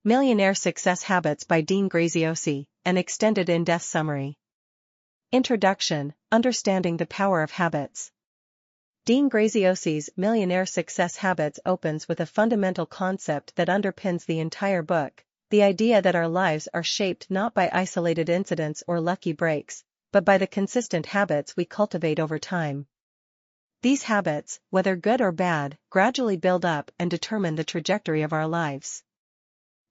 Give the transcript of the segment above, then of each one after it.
Millionaire Success Habits by Dean Graziosi, an extended in-depth summary. Introduction, Understanding the Power of Habits. Dean Graziosi's Millionaire Success Habits opens with a fundamental concept that underpins the entire book, the idea that our lives are shaped not by isolated incidents or lucky breaks, but by the consistent habits we cultivate over time. These habits, whether good or bad, gradually build up and determine the trajectory of our lives.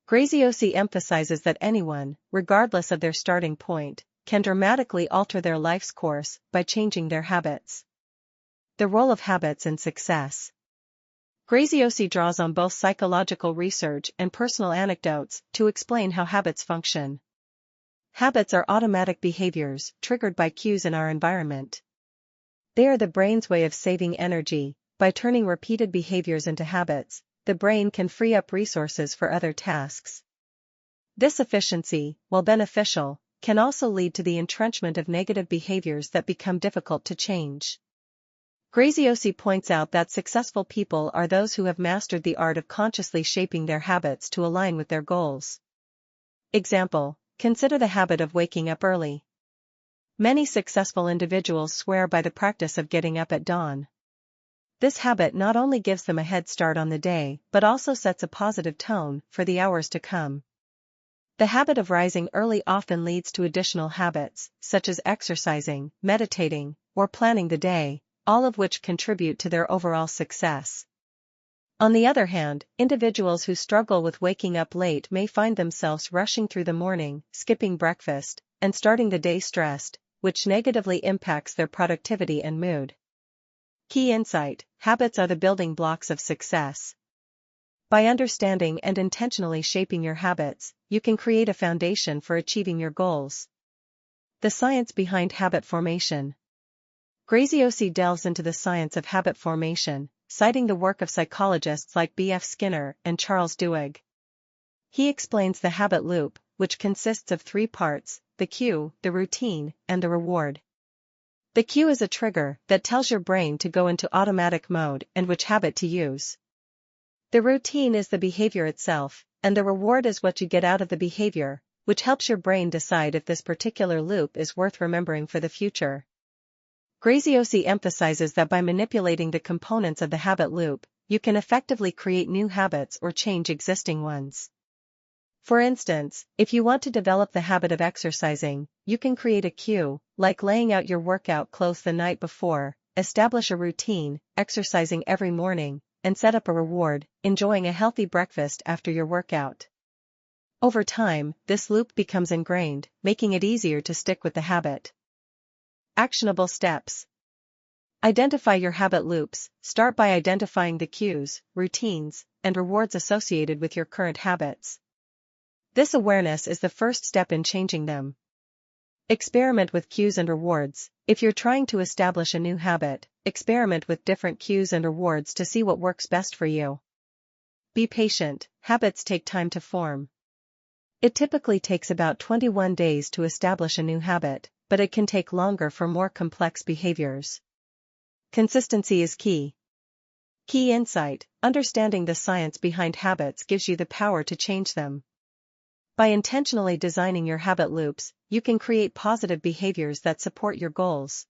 Graziosi emphasizes that anyone, regardless of their starting point, can dramatically alter their life's course by changing their habits. The role of habits in success. Graziosi draws on both psychological research and personal anecdotes to explain how habits function. Habits are automatic behaviors triggered by cues in our environment. They are the brain's way of saving energy. By turning repeated behaviors into habits, the brain can free up resources for other tasks. This efficiency, while beneficial, can also lead to the entrenchment of negative behaviors that become difficult to change. Graziosi points out that successful people are those who have mastered the art of consciously shaping their habits to align with their goals. Example: consider the habit of waking up early. Many successful individuals swear by the practice of getting up at dawn. This habit not only gives them a head start on the day but also sets a positive tone for the hours to come. The habit of rising early often leads to additional habits, such as exercising, meditating, or planning the day, all of which contribute to their overall success. On the other hand, individuals who struggle with waking up late may find themselves rushing through the morning, skipping breakfast, and starting the day stressed, which negatively impacts their productivity and mood. Key insight: habits are the building blocks of success. By understanding and intentionally shaping your habits, you can create a foundation for achieving your goals. The science behind habit formation. Graziosi delves into the science of habit formation, citing the work of psychologists like B. F. Skinner and Charles Duhigg. He explains the habit loop, which consists of three parts: the cue, the routine, and the reward. The cue is a trigger that tells your brain to go into automatic mode and which habit to use. The routine is the behavior itself, and the reward is what you get out of the behavior, which helps your brain decide if this particular loop is worth remembering for the future. Graziosi emphasizes that by manipulating the components of the habit loop, you can effectively create new habits or change existing ones. For instance, if you want to develop the habit of exercising, you can create a cue, like laying out your workout clothes the night before, establish a routine, exercising every morning, and set up a reward, enjoying a healthy breakfast after your workout. Over time, this loop becomes ingrained, making it easier to stick with the habit. Actionable steps. Identify your habit loops. Start by identifying the cues, routines, and rewards associated with your current habits. This awareness is the first step in changing them. Experiment with cues and rewards. If you're trying to establish a new habit, experiment with different cues and rewards to see what works best for you. Be patient. Habits take time to form. It typically takes about 21 days to establish a new habit, but it can take longer for more complex behaviors. Consistency is key. Key insight: understanding the science behind habits gives you the power to change them. By intentionally designing your habit loops, you can create positive behaviors that support your goals.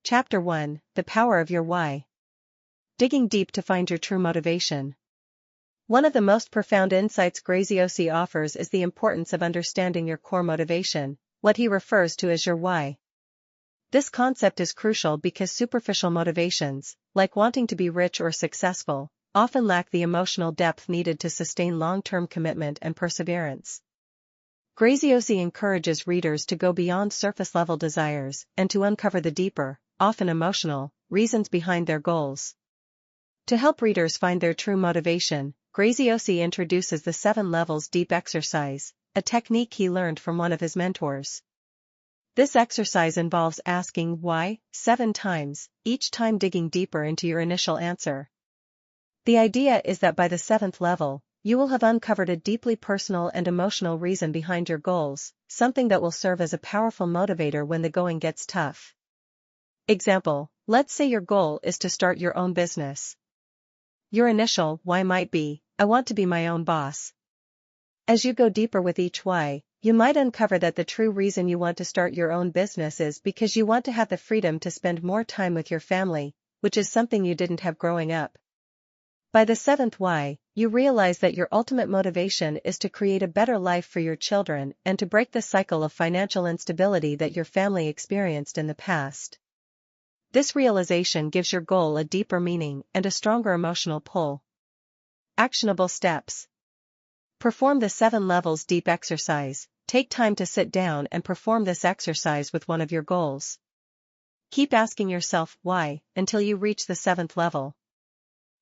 Chapter 1: The Power of Your Why. Digging deep to find your true motivation. One of the most profound insights Graziosi offers is the importance of understanding your core motivation, what he refers to as your why. This concept is crucial because superficial motivations, like wanting to be rich or successful, often lack the emotional depth needed to sustain long-term commitment and perseverance. Graziosi encourages readers to go beyond surface-level desires and to uncover the deeper, often emotional, reasons behind their goals. To help readers find their true motivation, Graziosi introduces the 7 levels deep exercise, a technique he learned from one of his mentors. This exercise involves asking why 7 times, each time digging deeper into your initial answer. The idea is that by the 7th level, you will have uncovered a deeply personal and emotional reason behind your goals, something that will serve as a powerful motivator when the going gets tough. Example: let's say your goal is to start your own business. Your initial why might be, I want to be my own boss. As you go deeper with each why, you might uncover that the true reason you want to start your own business is because you want to have the freedom to spend more time with your family, which is something you didn't have growing up. By the seventh why, you realize that your ultimate motivation is to create a better life for your children and to break the cycle of financial instability that your family experienced in the past. This realization gives your goal a deeper meaning and a stronger emotional pull. Actionable steps. Perform the 7 levels deep exercise. Take time to sit down and perform this exercise with one of your goals. Keep asking yourself why until you reach the 7th level.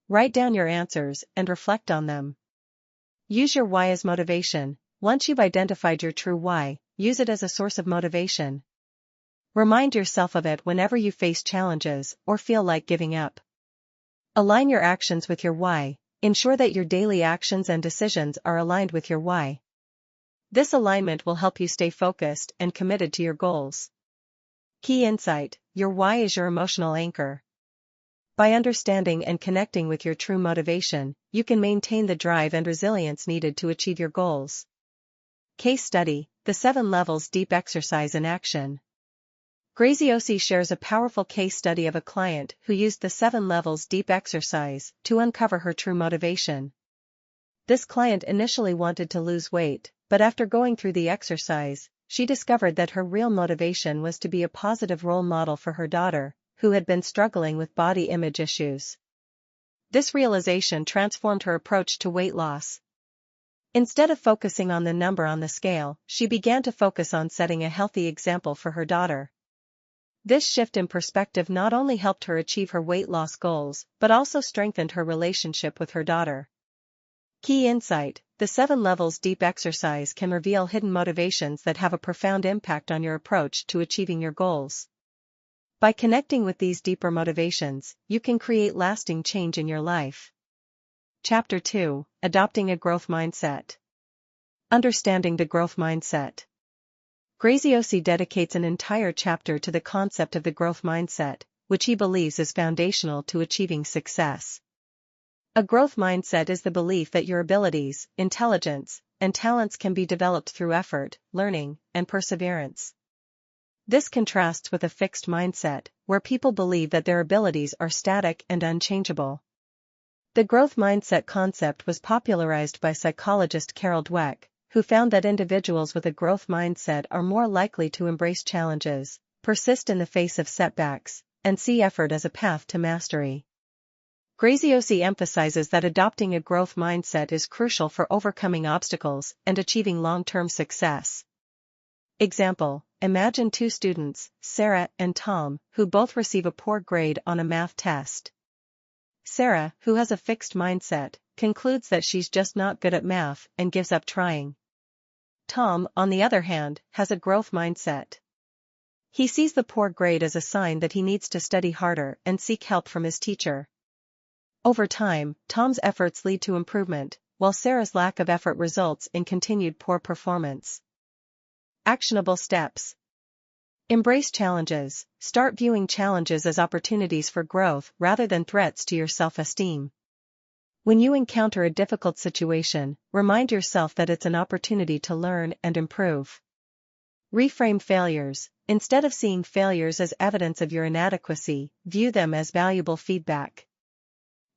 Write down your answers and reflect on them. Use your why as motivation. Once you've identified your true why, use it as a source of motivation. Remind yourself of it whenever you face challenges or feel like giving up. Align your actions with your why. Ensure that your daily actions and decisions are aligned with your why. This alignment will help you stay focused and committed to your goals. Key insight: your why is your emotional anchor. By understanding and connecting with your true motivation, you can maintain the drive and resilience needed to achieve your goals. Case study: the 7 levels deep exercise in action. Graziosi shares a powerful case study of a client who used the 7 levels deep exercise to uncover her true motivation. This client initially wanted to lose weight, but after going through the exercise, she discovered that her real motivation was to be a positive role model for her daughter, who had been struggling with body image issues. This realization transformed her approach to weight loss. Instead of focusing on the number on the scale, she began to focus on setting a healthy example for her daughter. This shift in perspective not only helped her achieve her weight loss goals, but also strengthened her relationship with her daughter. Key insight: the 7 levels deep exercise can reveal hidden motivations that have a profound impact on your approach to achieving your goals. By connecting with these deeper motivations, you can create lasting change in your life. Chapter 2: Adopting a Growth Mindset. Understanding the growth mindset. Graziosi dedicates an entire chapter to the concept of the growth mindset, which he believes is foundational to achieving success. A growth mindset is the belief that your abilities, intelligence, and talents can be developed through effort, learning, and perseverance. This contrasts with a fixed mindset, where people believe that their abilities are static and unchangeable. The growth mindset concept was popularized by psychologist Carol Dweck, who found that individuals with a growth mindset are more likely to embrace challenges, persist in the face of setbacks, and see effort as a path to mastery. Graziosi emphasizes that adopting a growth mindset is crucial for overcoming obstacles and achieving long-term success. Example: imagine 2 students, Sarah and Tom, who both receive a poor grade on a math test. Sarah, who has a fixed mindset, concludes that she's just not good at math and gives up trying. Tom, on the other hand, has a growth mindset. He sees the poor grade as a sign that he needs to study harder and seek help from his teacher. Over time, Tom's efforts lead to improvement, while Sarah's lack of effort results in continued poor performance. Actionable steps. Embrace challenges. Start viewing challenges as opportunities for growth rather than threats to your self-esteem. When you encounter a difficult situation, remind yourself that it's an opportunity to learn and improve. Reframe failures. Instead of seeing failures as evidence of your inadequacy, view them as valuable feedback.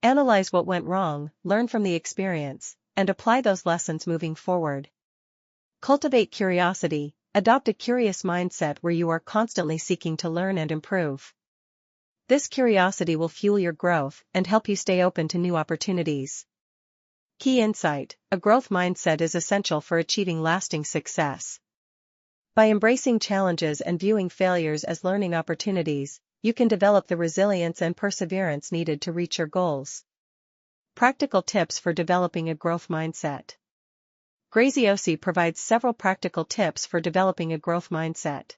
Analyze what went wrong, learn from the experience, and apply those lessons moving forward. Cultivate curiosity. Adopt a curious mindset where you are constantly seeking to learn and improve. This curiosity will fuel your growth and help you stay open to new opportunities. Key insight: a growth mindset is essential for achieving lasting success. By embracing challenges and viewing failures as learning opportunities, you can develop the resilience and perseverance needed to reach your goals. Practical tips for developing a growth mindset. Graziosi provides several practical tips for developing a growth mindset.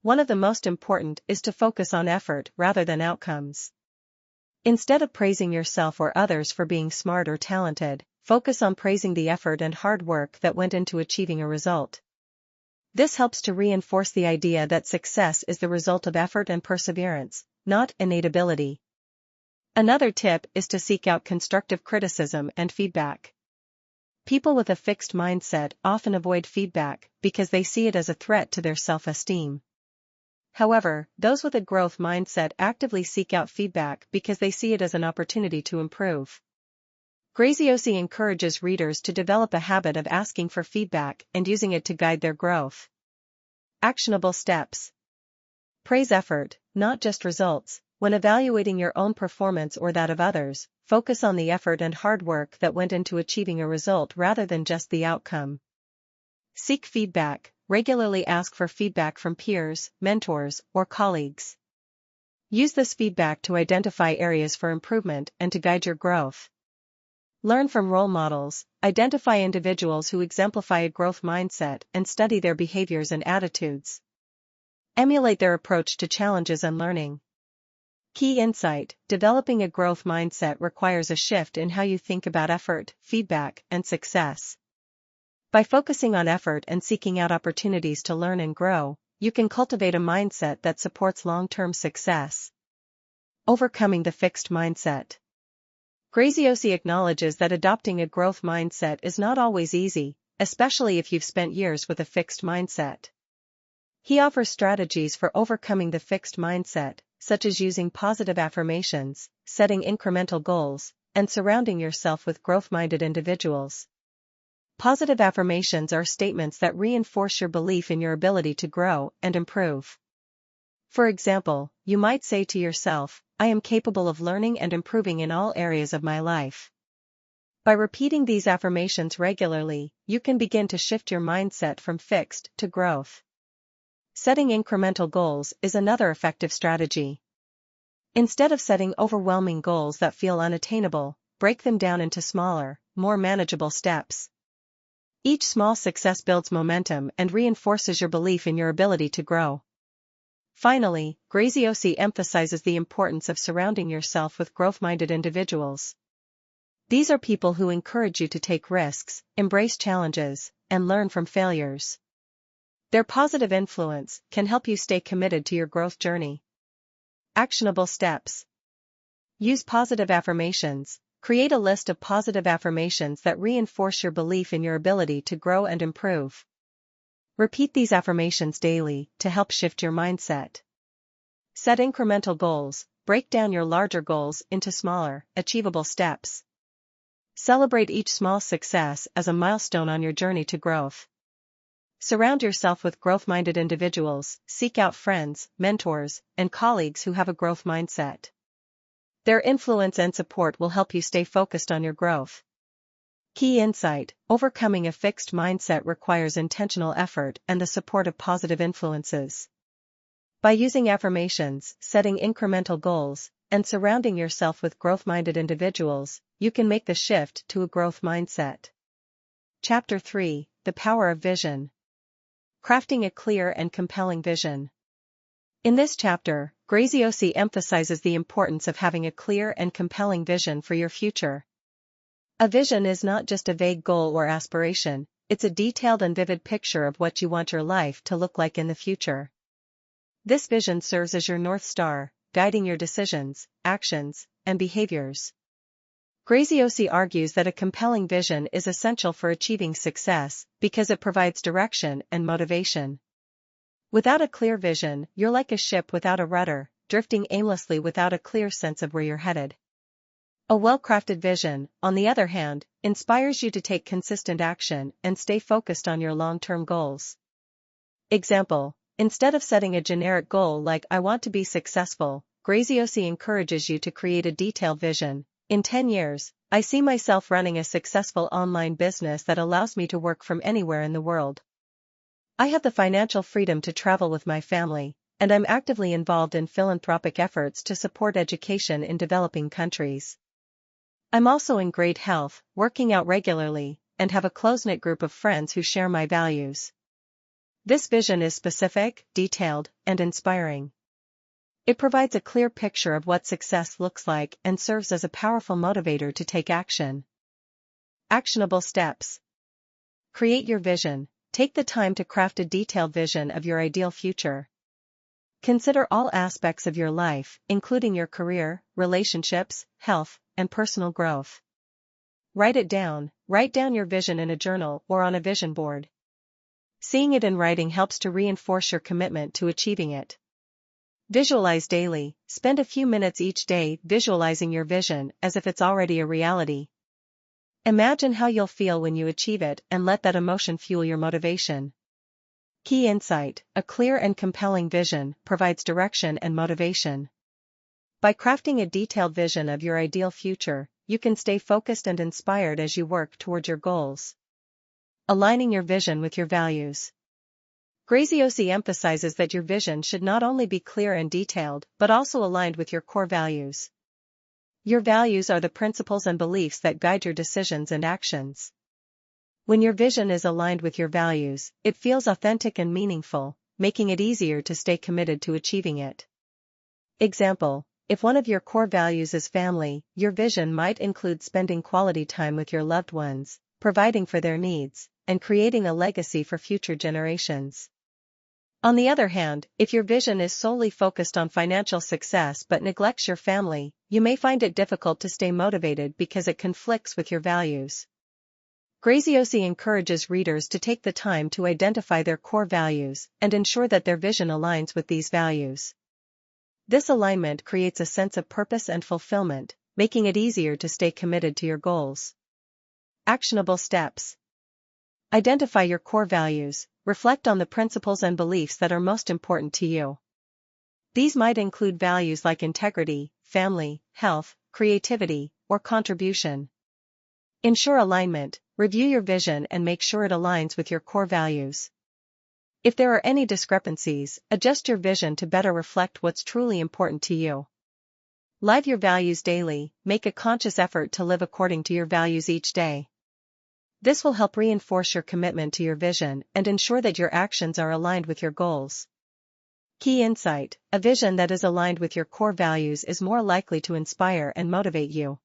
One of the most important is to focus on effort rather than outcomes. Instead of praising yourself or others for being smart or talented, focus on praising the effort and hard work that went into achieving a result. This helps to reinforce the idea that success is the result of effort and perseverance, not innate ability. Another tip is to seek out constructive criticism and feedback. People with a fixed mindset often avoid feedback because they see it as a threat to their self-esteem. However, those with a growth mindset actively seek out feedback because they see it as an opportunity to improve. Graziosi encourages readers to develop a habit of asking for feedback and using it to guide their growth. Actionable steps. Praise effort, not just results. When evaluating your own performance or that of others, focus on the effort and hard work that went into achieving a result rather than just the outcome. Seek feedback. Regularly ask for feedback from peers, mentors, or colleagues. Use this feedback to identify areas for improvement and to guide your growth. Learn from role models. Identify individuals who exemplify a growth mindset and study their behaviors and attitudes. Emulate their approach to challenges and learning. Key insight: developing a growth mindset requires a shift in how you think about effort, feedback, and success. By focusing on effort and seeking out opportunities to learn and grow, you can cultivate a mindset that supports long-term success. Overcoming the fixed mindset. Graziosi acknowledges that adopting a growth mindset is not always easy, especially if you've spent years with a fixed mindset. He offers strategies for overcoming the fixed mindset, such as using positive affirmations, setting incremental goals, and surrounding yourself with growth-minded individuals. Positive affirmations are statements that reinforce your belief in your ability to grow and improve. For example, you might say to yourself, "I am capable of learning and improving in all areas of my life." By repeating these affirmations regularly, you can begin to shift your mindset from fixed to growth. Setting incremental goals is another effective strategy. Instead of setting overwhelming goals that feel unattainable, break them down into smaller, more manageable steps. Each small success builds momentum and reinforces your belief in your ability to grow. Finally, Graziosi emphasizes the importance of surrounding yourself with growth-minded individuals. These are people who encourage you to take risks, embrace challenges, and learn from failures. Their positive influence can help you stay committed to your growth journey. Actionable steps. Use positive affirmations. Create a list of positive affirmations that reinforce your belief in your ability to grow and improve. Repeat these affirmations daily to help shift your mindset. Set incremental goals. Break down your larger goals into smaller, achievable steps. Celebrate each small success as a milestone on your journey to growth. Surround yourself with growth-minded individuals. Seek out friends, mentors, and colleagues who have a growth mindset. Their influence and support will help you stay focused on your growth. Key insight: overcoming a fixed mindset requires intentional effort and the support of positive influences. By using affirmations, setting incremental goals, and surrounding yourself with growth-minded individuals, you can make the shift to a growth mindset. Chapter 3: The Power of Vision. Crafting a clear and compelling vision. In this chapter, Graziosi emphasizes the importance of having a clear and compelling vision for your future. A vision is not just a vague goal or aspiration, it's a detailed and vivid picture of what you want your life to look like in the future. This vision serves as your North Star, guiding your decisions, actions, and behaviors. Graziosi argues that a compelling vision is essential for achieving success because it provides direction and motivation. Without a clear vision, you're like a ship without a rudder, drifting aimlessly without a clear sense of where you're headed. A well-crafted vision, on the other hand, inspires you to take consistent action and stay focused on your long-term goals. Example: instead of setting a generic goal like "I want to be successful," Graziosi encourages you to create a detailed vision. In 10 years, I see myself running a successful online business that allows me to work from anywhere in the world. I have the financial freedom to travel with my family, and I'm actively involved in philanthropic efforts to support education in developing countries. I'm also in great health, working out regularly, and have a close-knit group of friends who share my values. This vision is specific, detailed, and inspiring. It provides a clear picture of what success looks like and serves as a powerful motivator to take action. Actionable steps. Create your vision. Take the time to craft a detailed vision of your ideal future. Consider all aspects of your life, including your career, relationships, health, and personal growth. Write it down. Write down your vision in a journal or on a vision board. Seeing it in writing helps to reinforce your commitment to achieving it. Visualize daily. Spend a few minutes each day visualizing your vision as if it's already a reality. Imagine how you'll feel when you achieve it and let that emotion fuel your motivation. Key insight: a clear and compelling vision provides direction and motivation. By crafting a detailed vision of your ideal future, you can stay focused and inspired as you work toward your goals. Aligning your vision with your values. Graziosi emphasizes that your vision should not only be clear and detailed, but also aligned with your core values. Your values are the principles and beliefs that guide your decisions and actions. When your vision is aligned with your values, it feels authentic and meaningful, making it easier to stay committed to achieving it. Example: if one of your core values is family, your vision might include spending quality time with your loved ones, providing for their needs, and creating a legacy for future generations. On the other hand, if your vision is solely focused on financial success but neglects your family, you may find it difficult to stay motivated because it conflicts with your values. Graziosi encourages readers to take the time to identify their core values and ensure that their vision aligns with these values. This alignment creates a sense of purpose and fulfillment, making it easier to stay committed to your goals. Actionable steps. Identify your core values. Reflect on the principles and beliefs that are most important to you. These might include values like integrity, family, health, creativity, or contribution. Ensure alignment. Review your vision and make sure it aligns with your core values. If there are any discrepancies, adjust your vision to better reflect what's truly important to you. Live your values daily. Make a conscious effort to live according to your values each day. This will help reinforce your commitment to your vision and ensure that your actions are aligned with your goals. Key insight: a vision that is aligned with your core values is more likely to inspire and motivate you.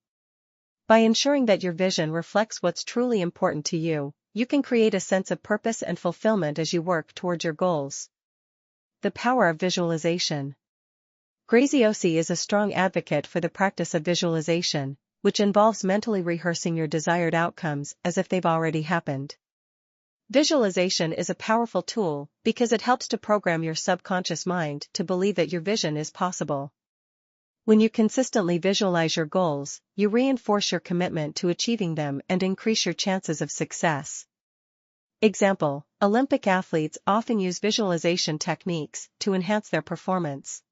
By ensuring that your vision reflects what's truly important to you, you can create a sense of purpose and fulfillment as you work towards your goals. The power of visualization. Graziosi is a strong advocate for the practice of visualization, which involves mentally rehearsing your desired outcomes as if they've already happened. Visualization is a powerful tool because it helps to program your subconscious mind to believe that your vision is possible. When you consistently visualize your goals, you reinforce your commitment to achieving them and increase your chances of success. Example: Olympic athletes often use visualization techniques to enhance their performance.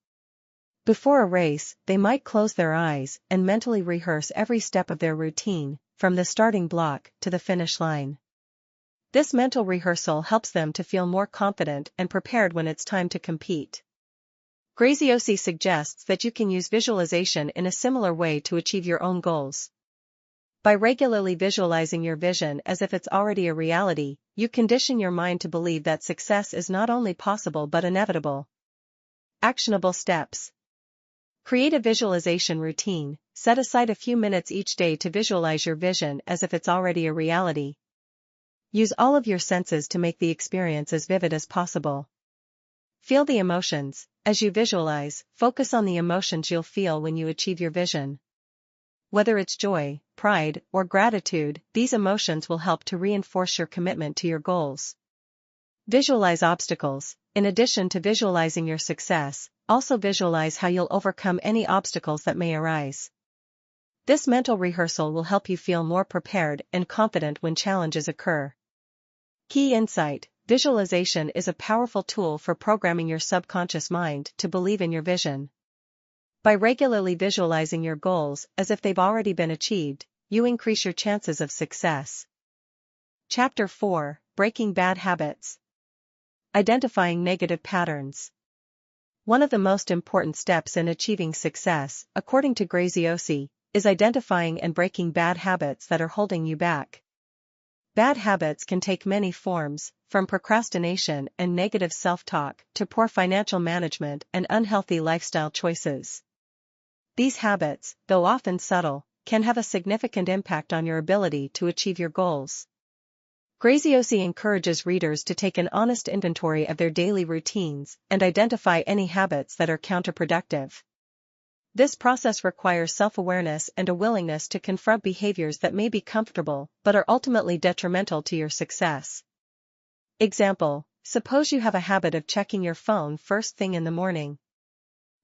Before a race, they might close their eyes and mentally rehearse every step of their routine, from the starting block to the finish line. This mental rehearsal helps them to feel more confident and prepared when it's time to compete. Graziosi suggests that you can use visualization in a similar way to achieve your own goals. By regularly visualizing your vision as if it's already a reality, you condition your mind to believe that success is not only possible but inevitable. Actionable steps. Create a visualization routine. Set aside a few minutes each day to visualize your vision as if it's already a reality. Use all of your senses to make the experience as vivid as possible. Feel the emotions. As you visualize, focus on the emotions you'll feel when you achieve your vision. Whether it's joy, pride, or gratitude, these emotions will help to reinforce your commitment to your goals. Visualize obstacles. In addition to visualizing your success, also visualize how you'll overcome any obstacles that may arise. This mental rehearsal will help you feel more prepared and confident when challenges occur. Key insight: visualization is a powerful tool for programming your subconscious mind to believe in your vision. By regularly visualizing your goals as if they've already been achieved, you increase your chances of success. Chapter 4: Breaking Bad Habits. Identifying negative patterns. One of the most important steps in achieving success, according to Graziosi, is identifying and breaking bad habits that are holding you back. Bad habits can take many forms, from procrastination and negative self-talk to poor financial management and unhealthy lifestyle choices. These habits, though often subtle, can have a significant impact on your ability to achieve your goals. Graziosi encourages readers to take an honest inventory of their daily routines and identify any habits that are counterproductive. This process requires self-awareness and a willingness to confront behaviors that may be comfortable but are ultimately detrimental to your success. Example: suppose you have a habit of checking your phone first thing in the morning.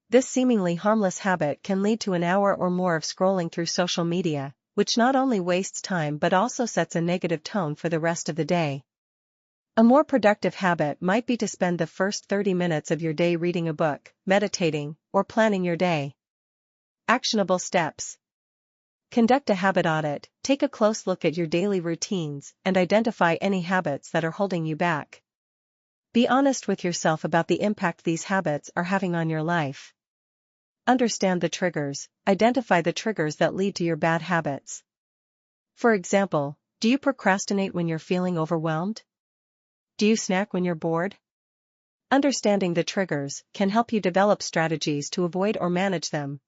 This seemingly harmless habit can lead to an hour or more of scrolling through social media, which not only wastes time but also sets a negative tone for the rest of the day. A more productive habit might be to spend the first 30 minutes of your day reading a book, meditating, or planning your day. Actionable steps. Conduct a habit audit, take a close look at your daily routines, and identify any habits that are holding you back. Be honest with yourself about the impact these habits are having on your life. Understand the triggers, identify the triggers that lead to your bad habits. For example, do you procrastinate when you're feeling overwhelmed? Do you snack when you're bored? Understanding the triggers can help you develop strategies to avoid or manage them.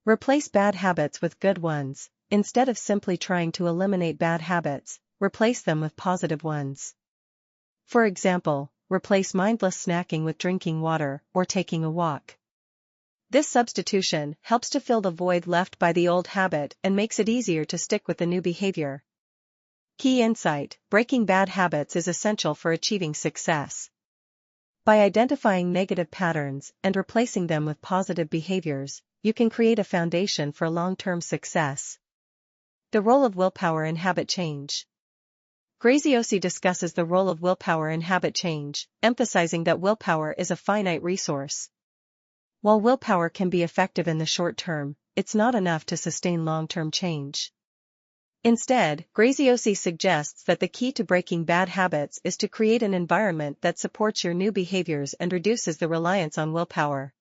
Replace bad habits with good ones. Instead of simply trying to eliminate bad habits, replace them with positive ones. For example, replace mindless snacking with drinking water or taking a walk. This substitution helps to fill the void left by the old habit and makes it easier to stick with the new behavior. Key insight: breaking bad habits is essential for achieving success. By identifying negative patterns and replacing them with positive behaviors, you can create a foundation for long-term success. The role of willpower in habit change. Graziosi discusses the role of willpower in habit change, emphasizing that willpower is a finite resource. While willpower can be effective in the short term, it's not enough to sustain long-term change. Instead, Graziosi suggests that the key to breaking bad habits is to create an environment that supports your new behaviors and reduces the reliance on willpower.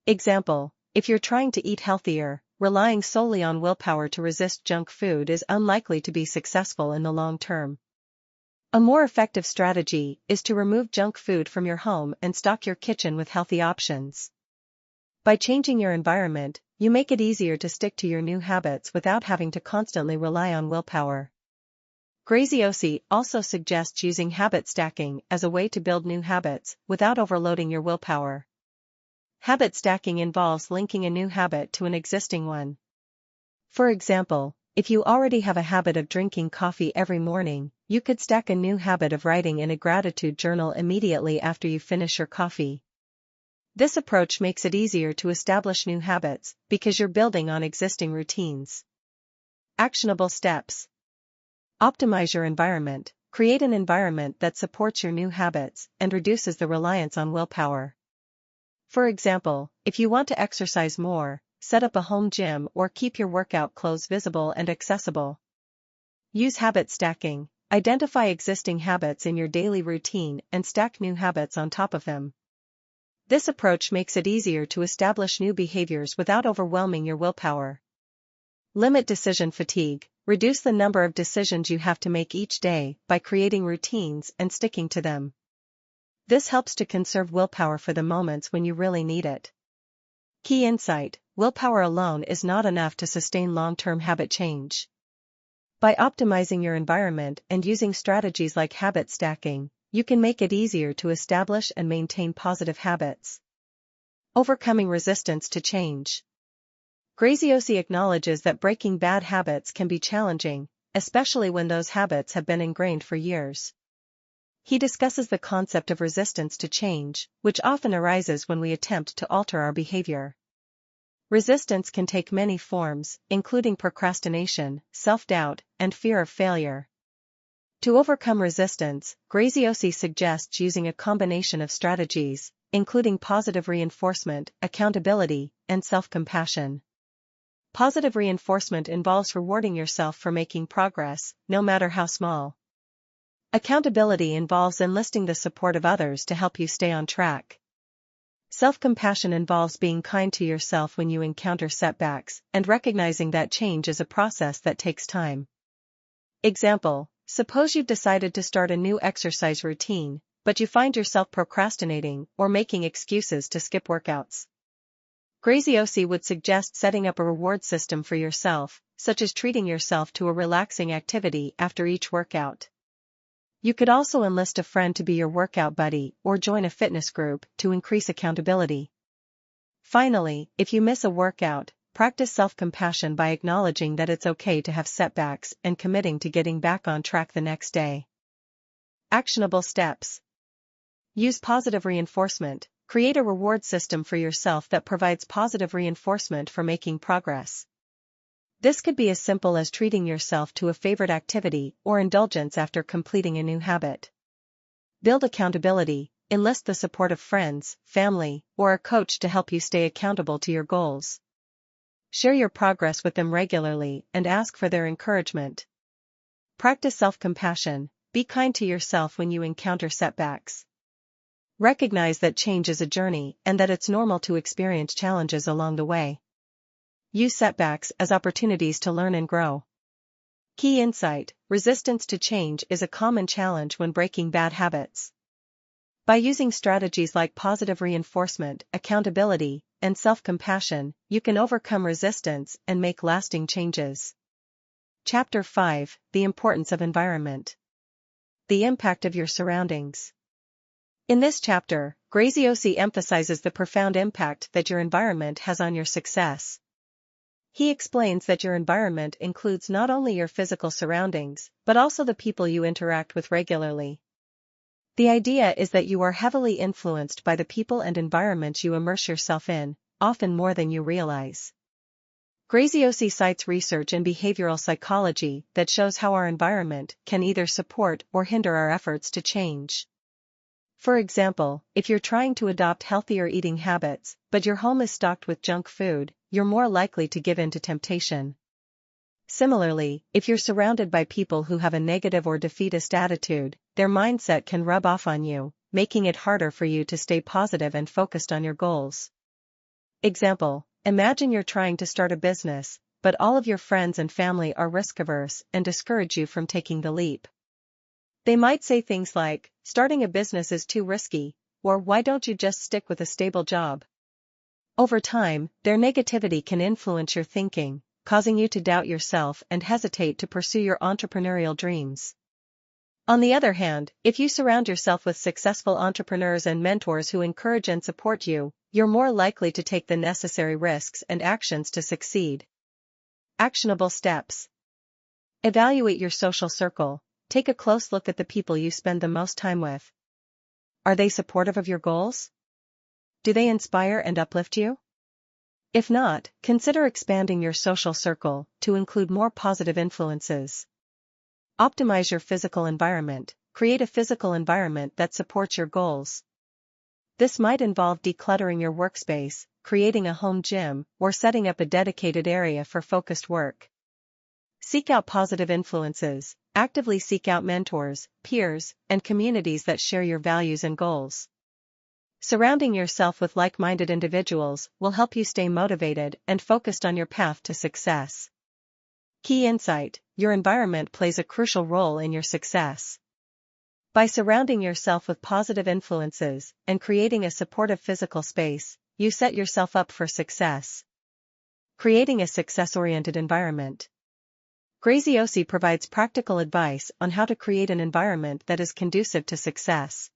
Example: if you're trying to eat healthier, relying solely on willpower to resist junk food is unlikely to be successful in the long term. A more effective strategy is to remove junk food from your home and stock your kitchen with healthy options. By changing your environment, you make it easier to stick to your new habits without having to constantly rely on willpower. Graziosi also suggests using habit stacking as a way to build new habits without overloading your willpower. Habit stacking involves linking a new habit to an existing one. For example, if you already have a habit of drinking coffee every morning, you could stack a new habit of writing in a gratitude journal immediately after you finish your coffee. This approach makes it easier to establish new habits because you're building on existing routines. Actionable steps. Optimize your environment. Create an environment that supports your new habits and reduces the reliance on willpower. For example, if you want to exercise more, set up a home gym or keep your workout clothes visible and accessible. Use habit stacking. Identify existing habits in your daily routine and stack new habits on top of them. This approach makes it easier to establish new behaviors without overwhelming your willpower. Limit decision fatigue. Reduce the number of decisions you have to make each day by creating routines and sticking to them. This helps to conserve willpower for the moments when you really need it. Key insight: willpower alone is not enough to sustain long-term habit change. By optimizing your environment and using strategies like habit stacking, you can make it easier to establish and maintain positive habits. Overcoming resistance to change. Graziosi acknowledges that breaking bad habits can be challenging, especially when those habits have been ingrained for years. He discusses the concept of resistance to change, which often arises when we attempt to alter our behavior. Resistance can take many forms, including procrastination, self-doubt, and fear of failure. To overcome resistance, Graziosi suggests using a combination of strategies, including positive reinforcement, accountability, and self-compassion. Positive reinforcement involves rewarding yourself for making progress, no matter how small. Accountability involves enlisting the support of others to help you stay on track. Self-compassion involves being kind to yourself when you encounter setbacks and recognizing that change is a process that takes time. Example: suppose you've decided to start a new exercise routine, but you find yourself procrastinating or making excuses to skip workouts. Graziosi would suggest setting up a reward system for yourself, such as treating yourself to a relaxing activity after each workout. You could also enlist a friend to be your workout buddy or join a fitness group to increase accountability. Finally, if you miss a workout, practice self-compassion by acknowledging that it's okay to have setbacks and committing to getting back on track the next day. Actionable steps. Use positive reinforcement. Create a reward system for yourself that provides positive reinforcement for making progress. This could be as simple as treating yourself to a favorite activity or indulgence after completing a new habit. Build accountability. Enlist the support of friends, family, or a coach to help you stay accountable to your goals. Share your progress with them regularly and ask for their encouragement. Practice self-compassion. Be kind to yourself when you encounter setbacks. Recognize that change is a journey and that it's normal to experience challenges along the way. Use setbacks as opportunities to learn and grow. Key insight: resistance to change is a common challenge when breaking bad habits. By using strategies like positive reinforcement, accountability, and self-compassion, you can overcome resistance and make lasting changes. Chapter 5: The Importance of Environment. The impact of your surroundings. In this chapter, Graziosi emphasizes the profound impact that your environment has on your success. He explains that your environment includes not only your physical surroundings, but also the people you interact with regularly. The idea is that you are heavily influenced by the people and environments you immerse yourself in, often more than you realize. Graziosi cites research in behavioral psychology that shows how our environment can either support or hinder our efforts to change. For example, if you're trying to adopt healthier eating habits, but your home is stocked with junk food, you're more likely to give in to temptation. Similarly, if you're surrounded by people who have a negative or defeatist attitude, their mindset can rub off on you, making it harder for you to stay positive and focused on your goals. Example: imagine you're trying to start a business, but all of your friends and family are risk-averse and discourage you from taking the leap. They might say things like, "Starting a business is too risky," or "Why don't you just stick with a stable job?" Over time, their negativity can influence your thinking, causing you to doubt yourself and hesitate to pursue your entrepreneurial dreams. On the other hand, if you surround yourself with successful entrepreneurs and mentors who encourage and support you, you're more likely to take the necessary risks and actions to succeed. Actionable steps. Evaluate your social circle. Take a close look at the people you spend the most time with. Are they supportive of your goals? Do they inspire and uplift you? If not, consider expanding your social circle to include more positive influences. Optimize your physical environment. Create a physical environment that supports your goals. This might involve decluttering your workspace, creating a home gym, or setting up a dedicated area for focused work. Seek out positive influences. Actively seek out mentors, peers, and communities that share your values and goals. Surrounding yourself with like-minded individuals will help you stay motivated and focused on your path to success. Key insight: your environment plays a crucial role in your success. By surrounding yourself with positive influences and creating a supportive physical space, you set yourself up for success. Creating a success-oriented environment. Graziosi provides practical advice on how to create an environment that is conducive to success.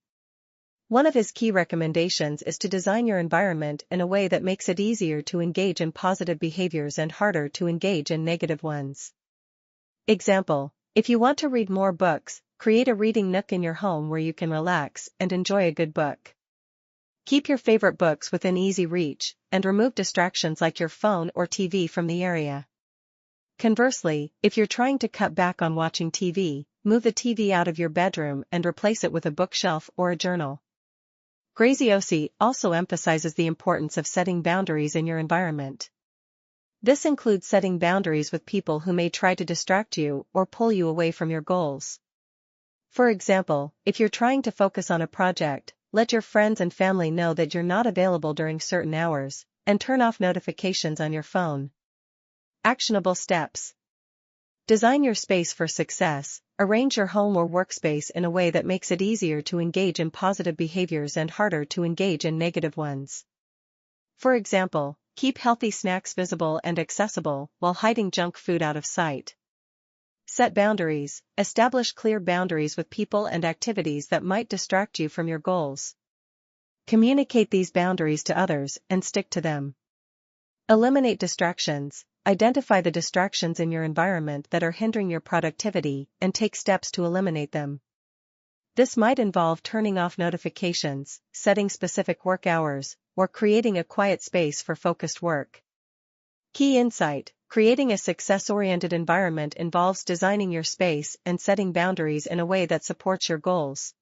One of his key recommendations is to design your environment in a way that makes it easier to engage in positive behaviors and harder to engage in negative ones. Example: if you want to read more books, create a reading nook in your home where you can relax and enjoy a good book. Keep your favorite books within easy reach, and remove distractions like your phone or TV from the area. Conversely, if you're trying to cut back on watching TV, move the TV out of your bedroom and replace it with a bookshelf or a journal. Graziosi also emphasizes the importance of setting boundaries in your environment. This includes setting boundaries with people who may try to distract you or pull you away from your goals. For example, if you're trying to focus on a project, let your friends and family know that you're not available during certain hours, and turn off notifications on your phone. Actionable steps. Design your space for success. Arrange your home or workspace in a way that makes it easier to engage in positive behaviors and harder to engage in negative ones. For example, keep healthy snacks visible and accessible while hiding junk food out of sight. Set boundaries. Establish clear boundaries with people and activities that might distract you from your goals. Communicate these boundaries to others and stick to them. Eliminate distractions. Identify the distractions in your environment that are hindering your productivity and take steps to eliminate them. This might involve turning off notifications, setting specific work hours, or creating a quiet space for focused work. Key insight: creating a success-oriented environment involves designing your space and setting boundaries in a way that supports your goals.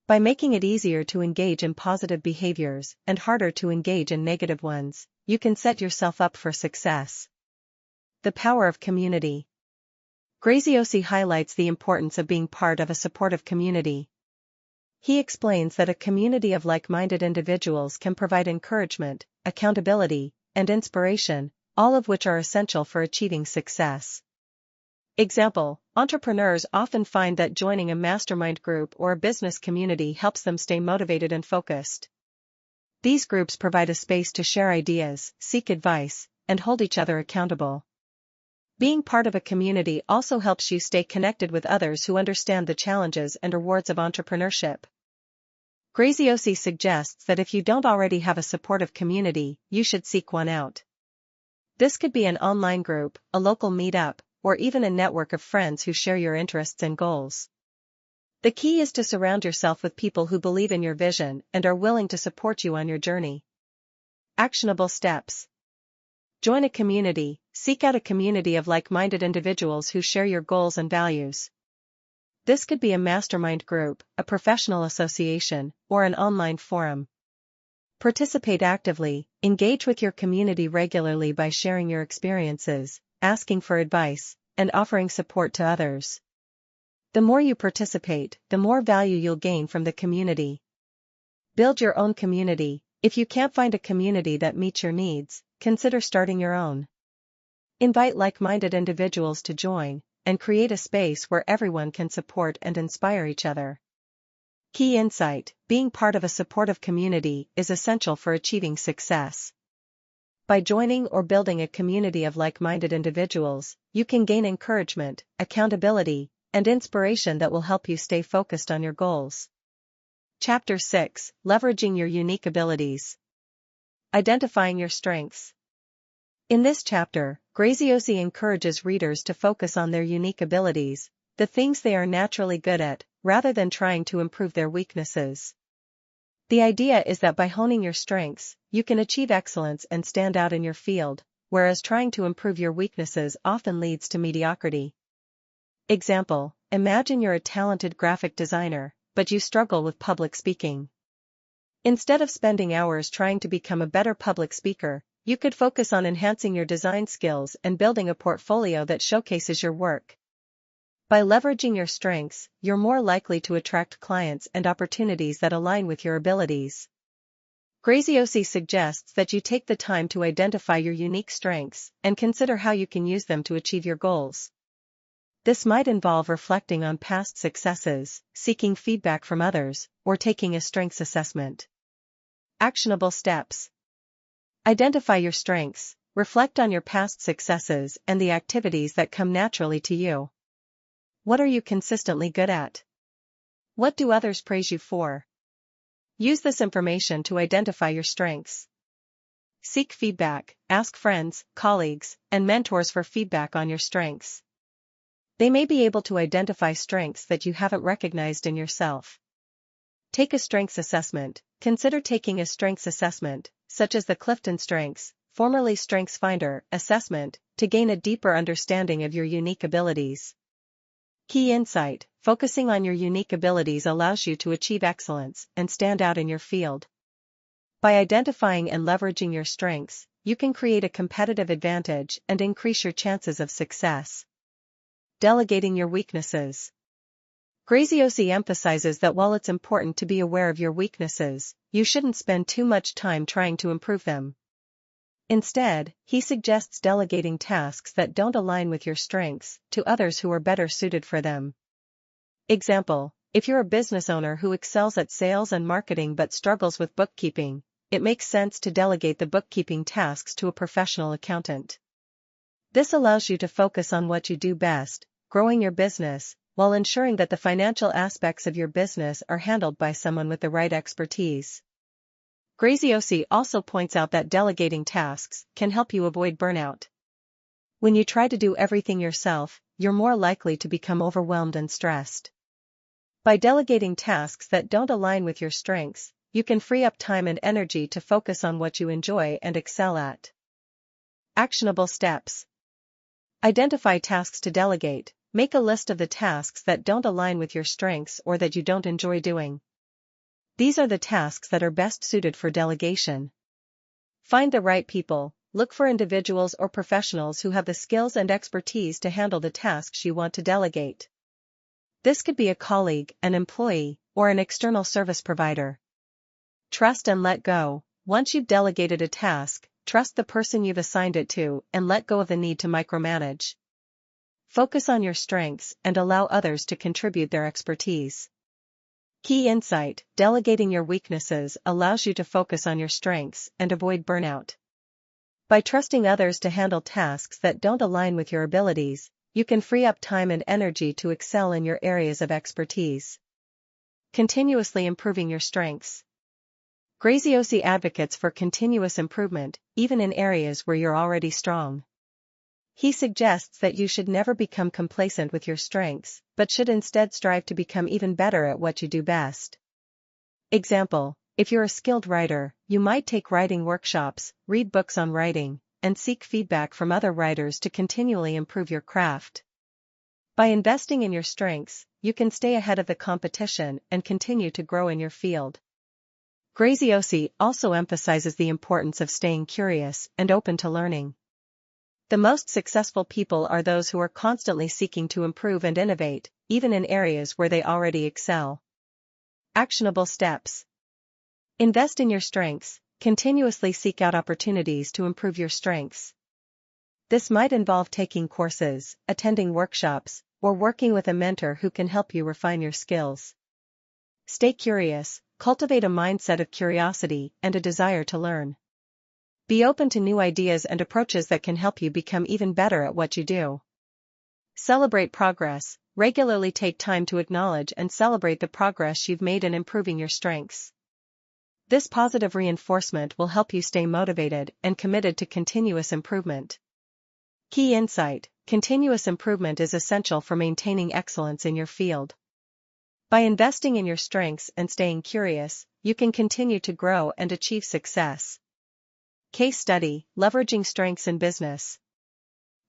By making it easier to engage in positive behaviors and harder to engage in negative ones, you can set yourself up for success. The power of community. Graziosi highlights the importance of being part of a supportive community. He explains that a community of like-minded individuals can provide encouragement, accountability, and inspiration, all of which are essential for achieving success. Example: entrepreneurs often find that joining a mastermind group or a business community helps them stay motivated and focused. These groups provide a space to share ideas, seek advice, and hold each other accountable. Being part of a community also helps you stay connected with others who understand the challenges and rewards of entrepreneurship. Graziosi suggests that if you don't already have a supportive community, you should seek one out. This could be an online group, a local meetup, or even a network of friends who share your interests and goals. The key is to surround yourself with people who believe in your vision and are willing to support you on your journey. Actionable steps. Join a community. Seek out a community of like-minded individuals who share your goals and values. This could be a mastermind group, a professional association, or an online forum. Participate actively. Engage with your community regularly by sharing your experiences, asking for advice, and offering support to others. The more you participate, the more value you'll gain from the community. Build your own community. If you can't find a community that meets your needs, consider starting your own. Invite like-minded individuals to join, and create a space where everyone can support and inspire each other. Key insight: being part of a supportive community is essential for achieving success. By joining or building a community of like-minded individuals, you can gain encouragement, accountability, and inspiration that will help you stay focused on your goals. Chapter 6: Leveraging your unique abilities. Identifying your strengths. In this chapter, Graziosi encourages readers to focus on their unique abilities, the things they are naturally good at, rather than trying to improve their weaknesses. The idea is that by honing your strengths, you can achieve excellence and stand out in your field, whereas trying to improve your weaknesses often leads to mediocrity. Example: imagine you're a talented graphic designer, but you struggle with public speaking. Instead of spending hours trying to become a better public speaker, you could focus on enhancing your design skills and building a portfolio that showcases your work. By leveraging your strengths, you're more likely to attract clients and opportunities that align with your abilities. Graziosi suggests that you take the time to identify your unique strengths and consider how you can use them to achieve your goals. This might involve reflecting on past successes, seeking feedback from others, or taking a strengths assessment. Actionable steps. Identify your strengths, reflect on your past successes and the activities that come naturally to you. What are you consistently good at? What do others praise you for? Use this information to identify your strengths. Seek feedback. Ask friends, colleagues, and mentors for feedback on your strengths. They may be able to identify strengths that you haven't recognized in yourself. Take a strengths assessment. Consider taking a strengths assessment, such as the Clifton Strengths, formerly StrengthsFinder, assessment, to gain a deeper understanding of your unique abilities. Key insight: focusing on your unique abilities allows you to achieve excellence and stand out in your field. By identifying and leveraging your strengths, you can create a competitive advantage and increase your chances of success. Delegating your weaknesses. Graziosi emphasizes that while it's important to be aware of your weaknesses, you shouldn't spend too much time trying to improve them. Instead, he suggests delegating tasks that don't align with your strengths to others who are better suited for them. Example: if you're a business owner who excels at sales and marketing but struggles with bookkeeping, it makes sense to delegate the bookkeeping tasks to a professional accountant. This allows you to focus on what you do best, growing your business, while ensuring that the financial aspects of your business are handled by someone with the right expertise. Graziosi also points out that delegating tasks can help you avoid burnout. When you try to do everything yourself, you're more likely to become overwhelmed and stressed. By delegating tasks that don't align with your strengths, you can free up time and energy to focus on what you enjoy and excel at. Actionable steps. Identify tasks to delegate. Make a list of the tasks that don't align with your strengths or that you don't enjoy doing. These are the tasks that are best suited for delegation. Find the right people. Look for individuals or professionals who have the skills and expertise to handle the tasks you want to delegate. This could be a colleague, an employee, or an external service provider. Trust and let go. Once you've delegated a task, trust the person you've assigned it to and let go of the need to micromanage. Focus on your strengths and allow others to contribute their expertise. Key insight: delegating your weaknesses allows you to focus on your strengths and avoid burnout. By trusting others to handle tasks that don't align with your abilities, you can free up time and energy to excel in your areas of expertise. Continuously improving your strengths. Graziosi advocates for continuous improvement, even in areas where you're already strong. He suggests that you should never become complacent with your strengths, but should instead strive to become even better at what you do best. Example: if you're a skilled writer, you might take writing workshops, read books on writing, and seek feedback from other writers to continually improve your craft. By investing in your strengths, you can stay ahead of the competition and continue to grow in your field. Graziosi also emphasizes the importance of staying curious and open to learning. The most successful people are those who are constantly seeking to improve and innovate, even in areas where they already excel. Actionable steps. Invest in your strengths. Continuously seek out opportunities to improve your strengths. This might involve taking courses, attending workshops, or working with a mentor who can help you refine your skills. Stay curious. Cultivate a mindset of curiosity and a desire to learn. Be open to new ideas and approaches that can help you become even better at what you do. Celebrate progress. Regularly take time to acknowledge and celebrate the progress you've made in improving your strengths. This positive reinforcement will help you stay motivated and committed to continuous improvement. Key insight: continuous improvement is essential for maintaining excellence in your field. By investing in your strengths and staying curious, you can continue to grow and achieve success. Case study: leveraging strengths in business.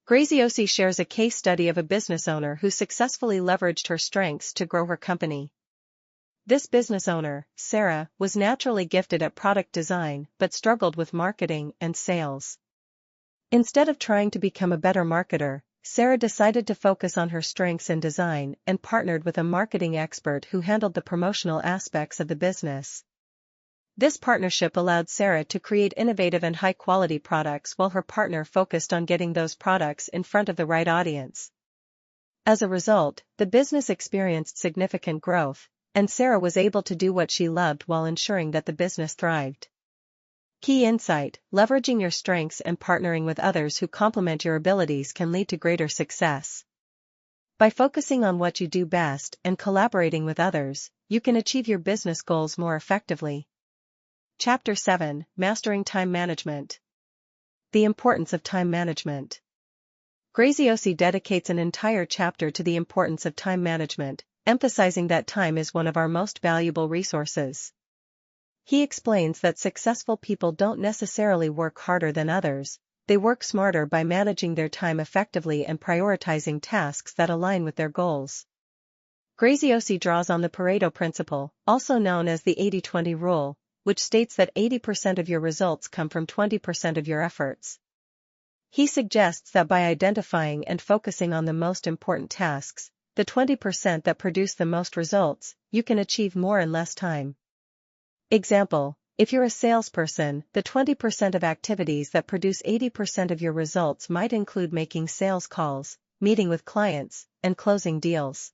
Graziosi shares a case study of a business owner who successfully leveraged her strengths to grow her company. This business owner, Sarah, was naturally gifted at product design but struggled with marketing and sales. Instead of trying to become a better marketer, Sarah decided to focus on her strengths in design and partnered with a marketing expert who handled the promotional aspects of the business. This partnership allowed Sarah to create innovative and high-quality products while her partner focused on getting those products in front of the right audience. As a result, the business experienced significant growth, and Sarah was able to do what she loved while ensuring that the business thrived. Key insight: leveraging your strengths and partnering with others who complement your abilities can lead to greater success. By focusing on what you do best and collaborating with others, you can achieve your business goals more effectively. Chapter 7: Mastering Time Management. The importance of time management. Graziosi dedicates an entire chapter to the importance of time management, emphasizing that time is one of our most valuable resources. He explains that successful people don't necessarily work harder than others, they work smarter by managing their time effectively and prioritizing tasks that align with their goals. Graziosi draws on the Pareto principle, also known as the 80-20 rule, which states that 80% of your results come from 20% of your efforts. He suggests that by identifying and focusing on the most important tasks, the 20% that produce the most results, you can achieve more in less time. Example: if you're a salesperson, the 20% of activities that produce 80% of your results might include making sales calls, meeting with clients, and closing deals.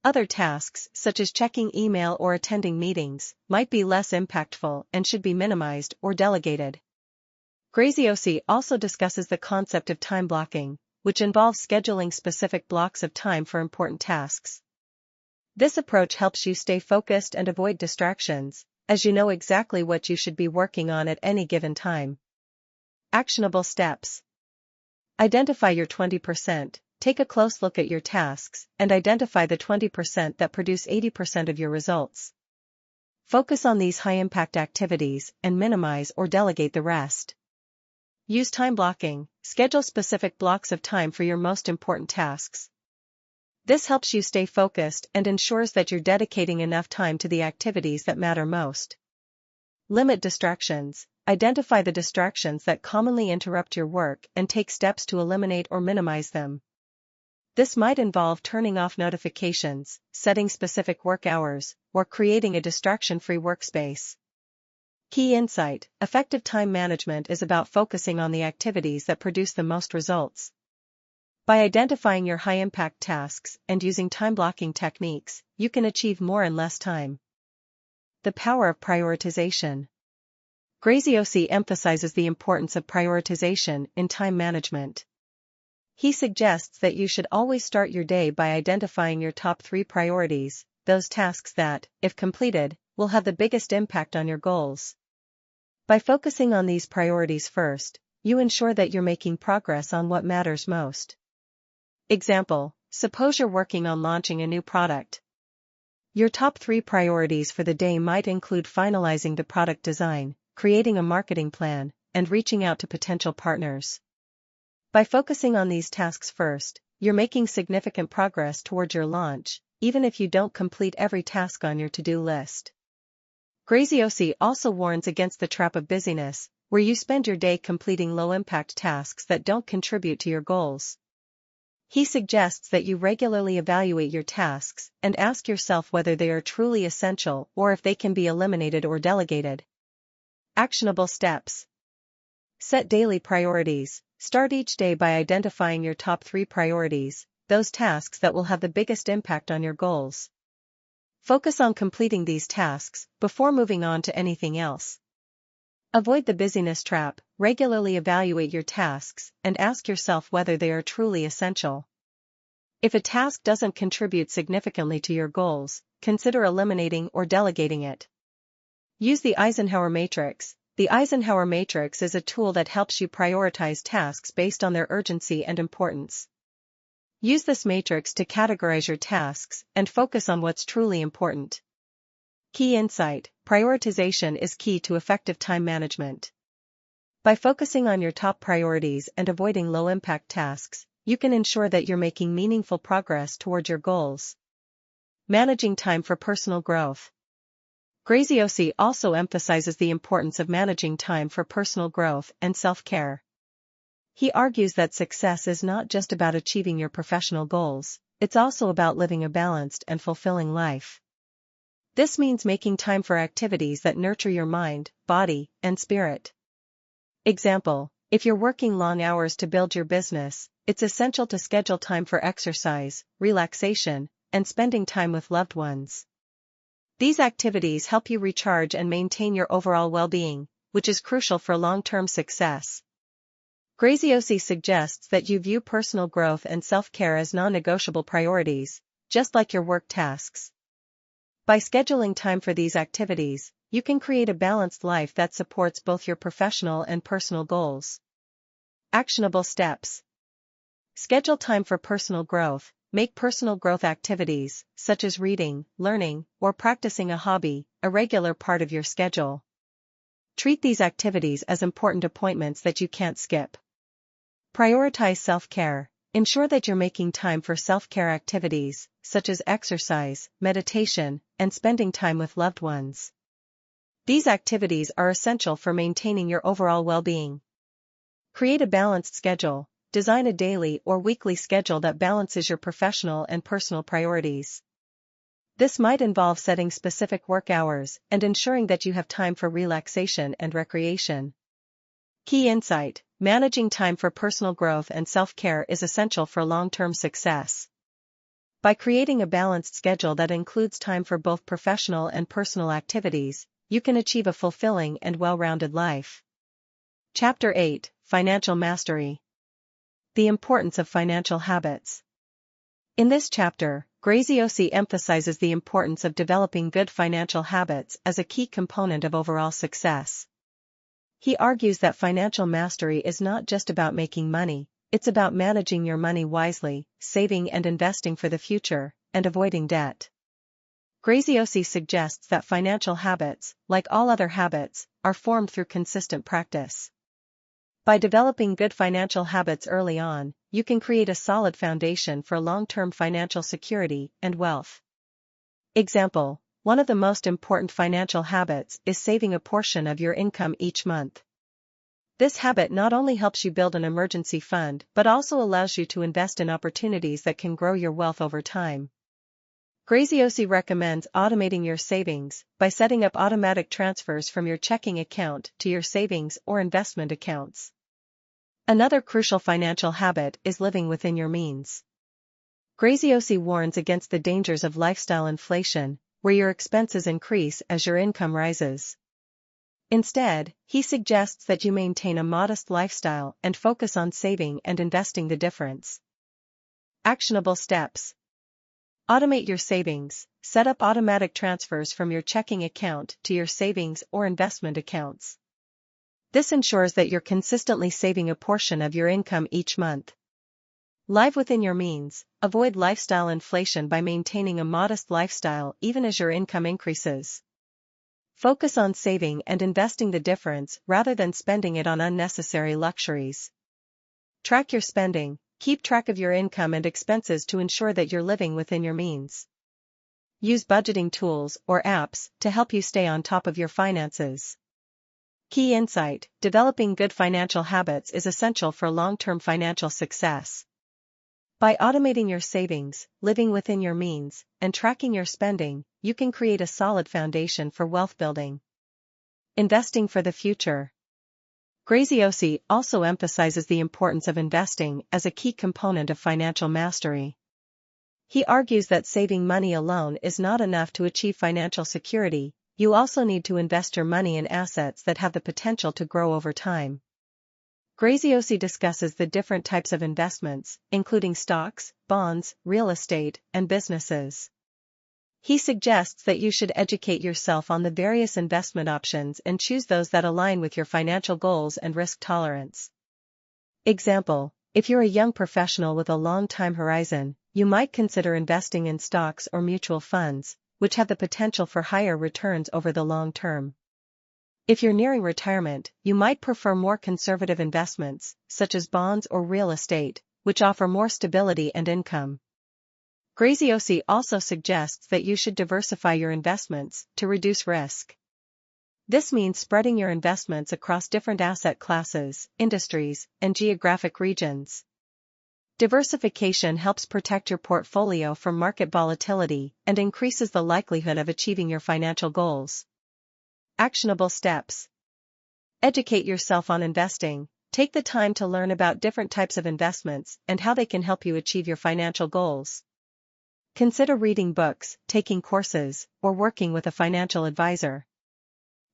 Other tasks, such as checking email or attending meetings, might be less impactful and should be minimized or delegated. Graziosi also discusses the concept of time blocking, which involves scheduling specific blocks of time for important tasks. This approach helps you stay focused and avoid distractions, as you know exactly what you should be working on at any given time. Actionable steps. Identify your 20%. Take a close look at your tasks and identify the 20% that produce 80% of your results. Focus on these high-impact activities and minimize or delegate the rest. Use time blocking. Schedule specific blocks of time for your most important tasks. This helps you stay focused and ensures that you're dedicating enough time to the activities that matter most. Limit distractions. Identify the distractions that commonly interrupt your work and take steps to eliminate or minimize them. This might involve turning off notifications, setting specific work hours, or creating a distraction-free workspace. Key insight: effective time management is about focusing on the activities that produce the most results. By identifying your high-impact tasks and using time-blocking techniques, you can achieve more in less time. The power of prioritization. Graziosi emphasizes the importance of prioritization in time management. He suggests that you should always start your day by identifying your top 3 priorities, those tasks that, if completed, will have the biggest impact on your goals. By focusing on these priorities first, you ensure that you're making progress on what matters most. Example: suppose you're working on launching a new product. Your top 3 priorities for the day might include finalizing the product design, creating a marketing plan, and reaching out to potential partners. By focusing on these tasks first, you're making significant progress towards your launch, even if you don't complete every task on your to-do list. Graziosi also warns against the trap of busyness, where you spend your day completing low-impact tasks that don't contribute to your goals. He suggests that you regularly evaluate your tasks and ask yourself whether they are truly essential or if they can be eliminated or delegated. Actionable steps. Set daily priorities. Start each day by identifying your top 3 priorities, those tasks that will have the biggest impact on your goals. Focus on completing these tasks before moving on to anything else. Avoid the busyness trap. Regularly evaluate your tasks and ask yourself whether they are truly essential. If a task doesn't contribute significantly to your goals, consider eliminating or delegating it. Use the Eisenhower Matrix. The Eisenhower Matrix is a tool that helps you prioritize tasks based on their urgency and importance. Use this matrix to categorize your tasks and focus on what's truly important. Key insight: prioritization is key to effective time management. By focusing on your top priorities and avoiding low-impact tasks, you can ensure that you're making meaningful progress toward your goals. Managing time for personal growth. Graziosi also emphasizes the importance of managing time for personal growth and self-care. He argues that success is not just about achieving your professional goals, it's also about living a balanced and fulfilling life. This means making time for activities that nurture your mind, body, and spirit. Example: if you're working long hours to build your business, it's essential to schedule time for exercise, relaxation, and spending time with loved ones. These activities help you recharge and maintain your overall well-being, which is crucial for long-term success. Graziosi suggests that you view personal growth and self-care as non-negotiable priorities, just like your work tasks. By scheduling time for these activities, you can create a balanced life that supports both your professional and personal goals. Actionable steps. Schedule time for personal growth. Make personal growth activities, such as reading, learning, or practicing a hobby, a regular part of your schedule. Treat these activities as important appointments that you can't skip. Prioritize self-care. Ensure that you're making time for self-care activities, such as exercise, meditation, and spending time with loved ones. These activities are essential for maintaining your overall well-being. Create a balanced schedule. Design a daily or weekly schedule that balances your professional and personal priorities. This might involve setting specific work hours and ensuring that you have time for relaxation and recreation. Key insight: managing time for personal growth and self-care is essential for long-term success. By creating a balanced schedule that includes time for both professional and personal activities, you can achieve a fulfilling and well-rounded life. Chapter 8: Financial Mastery. The importance of financial habits. In this chapter, Graziosi emphasizes the importance of developing good financial habits as a key component of overall success. He argues that financial mastery is not just about making money, it's about managing your money wisely, saving and investing for the future, and avoiding debt. Graziosi suggests that financial habits, like all other habits, are formed through consistent practice. By developing good financial habits early on, you can create a solid foundation for long-term financial security and wealth. Example: one of the most important financial habits is saving a portion of your income each month. This habit not only helps you build an emergency fund but also allows you to invest in opportunities that can grow your wealth over time. Graziosi recommends automating your savings by setting up automatic transfers from your checking account to your savings or investment accounts. Another crucial financial habit is living within your means. Graziosi warns against the dangers of lifestyle inflation, where your expenses increase as your income rises. Instead, he suggests that you maintain a modest lifestyle and focus on saving and investing the difference. Actionable steps: automate your savings. Set up automatic transfers from your checking account to your savings or investment accounts. This ensures that you're consistently saving a portion of your income each month. Live within your means. Avoid lifestyle inflation by maintaining a modest lifestyle even as your income increases. Focus on saving and investing the difference rather than spending it on unnecessary luxuries. Track your spending. Keep track of your income and expenses to ensure that you're living within your means. Use budgeting tools or apps to help you stay on top of your finances. Key insight: developing good financial habits is essential for long-term financial success. By automating your savings, living within your means, and tracking your spending, you can create a solid foundation for wealth building. Investing for the future. Graziosi also emphasizes the importance of investing as a key component of financial mastery. He argues that saving money alone is not enough to achieve financial security. You also need to invest your money in assets that have the potential to grow over time. Graziosi discusses the different types of investments, including stocks, bonds, real estate, and businesses. He suggests that you should educate yourself on the various investment options and choose those that align with your financial goals and risk tolerance. Example: if you're a young professional with a long time horizon, you might consider investing in stocks or mutual funds, which have the potential for higher returns over the long term. If you're nearing retirement, you might prefer more conservative investments, such as bonds or real estate, which offer more stability and income. Graziosi also suggests that you should diversify your investments to reduce risk. This means spreading your investments across different asset classes, industries, and geographic regions. Diversification helps protect your portfolio from market volatility and increases the likelihood of achieving your financial goals. Actionable steps: educate yourself on investing. Take the time to learn about different types of investments and how they can help you achieve your financial goals. Consider reading books, taking courses, or working with a financial advisor.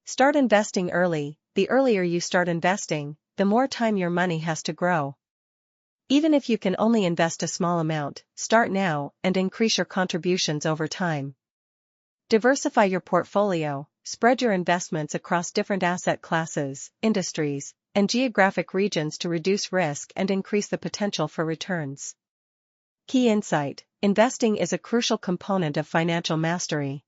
Start investing early. The earlier you start investing, the more time your money has to grow. Even if you can only invest a small amount, start now and increase your contributions over time. Diversify your portfolio. Spread your investments across different asset classes, industries, and geographic regions to reduce risk and increase the potential for returns. Key insight: investing is a crucial component of financial mastery.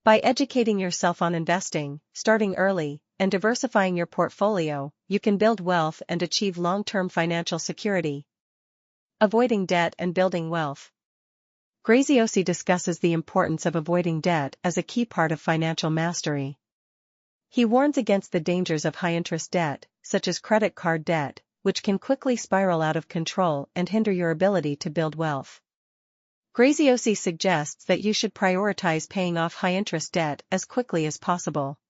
By educating yourself on investing, starting early, and diversifying your portfolio, you can build wealth and achieve long-term financial security. Avoiding debt and building wealth. Graziosi discusses the importance of avoiding debt as a key part of financial mastery. He warns against the dangers of high-interest debt, such as credit card debt, which can quickly spiral out of control and hinder your ability to build wealth. Graziosi suggests that you should prioritize paying off high-interest debt as quickly as possible.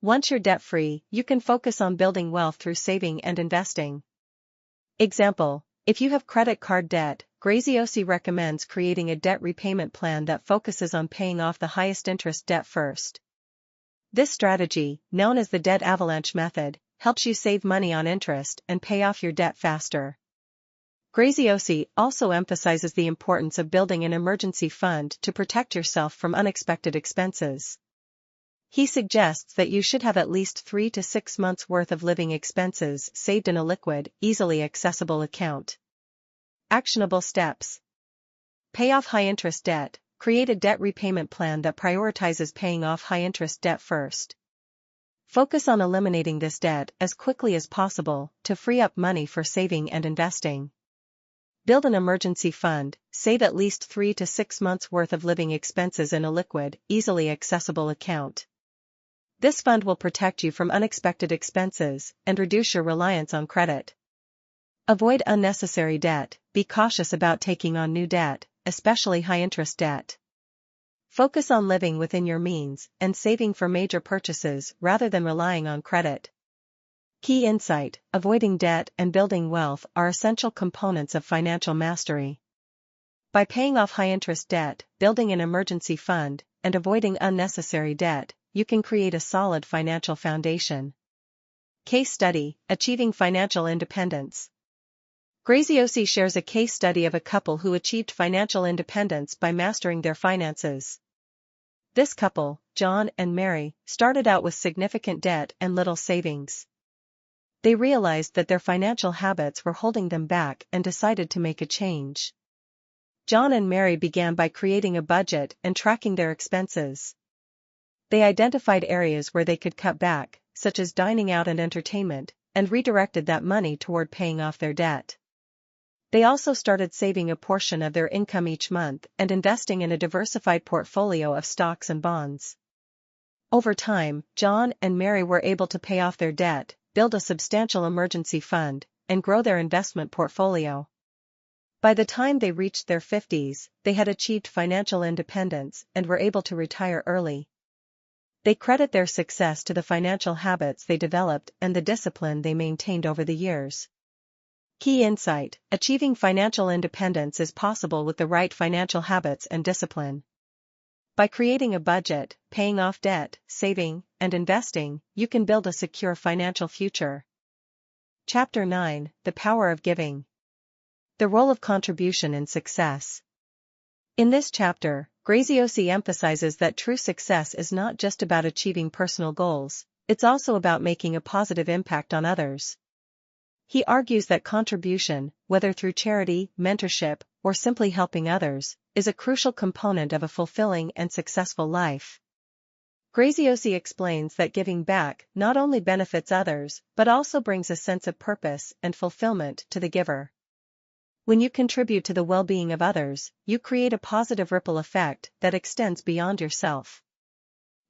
Once you're debt-free, you can focus on building wealth through saving and investing. Example: if you have credit card debt, Graziosi recommends creating a debt repayment plan that focuses on paying off the highest interest debt first. This strategy, known as the debt avalanche method, helps you save money on interest and pay off your debt faster. Graziosi also emphasizes the importance of building an emergency fund to protect yourself from unexpected expenses. He suggests that you should have at least 3 to 6 months' worth of living expenses saved in a liquid, easily accessible account. Actionable steps. Pay off high-interest debt. Create a debt repayment plan that prioritizes paying off high-interest debt first. Focus on eliminating this debt as quickly as possible to free up money for saving and investing. Build an emergency fund. Save at least 3 to 6 months' worth of living expenses in a liquid, easily accessible account. This fund will protect you from unexpected expenses and reduce your reliance on credit. Avoid unnecessary debt. Be cautious about taking on new debt, especially high-interest debt. Focus on living within your means and saving for major purchases rather than relying on credit. Key insight: avoiding debt and building wealth are essential components of financial mastery. By paying off high-interest debt, building an emergency fund, and avoiding unnecessary debt, you can create a solid financial foundation. Case study: Achieving financial independence. Graziosi shares a case study of a couple who achieved financial independence by mastering their finances. This couple, John and Mary, started out with significant debt and little savings. They realized that their financial habits were holding them back and decided to make a change. John and Mary began by creating a budget and tracking their expenses. They identified areas where they could cut back, such as dining out and entertainment, and redirected that money toward paying off their debt. They also started saving a portion of their income each month and investing in a diversified portfolio of stocks and bonds. Over time, John and Mary were able to pay off their debt, build a substantial emergency fund, and grow their investment portfolio. By the time they reached their 50s, they had achieved financial independence and were able to retire early. They credit their success to the financial habits they developed and the discipline they maintained over the years. Key insight: achieving financial independence is possible with the right financial habits and discipline. By creating a budget, paying off debt, saving, and investing, you can build a secure financial future. Chapter 9: The Power of Giving. The Role of Contribution in Success. In this chapter, Graziosi emphasizes that true success is not just about achieving personal goals, it's also about making a positive impact on others. He argues that contribution, whether through charity, mentorship, or simply helping others, is a crucial component of a fulfilling and successful life. Graziosi explains that giving back not only benefits others but also brings a sense of purpose and fulfillment to the giver. When you contribute to the well-being of others, you create a positive ripple effect that extends beyond yourself.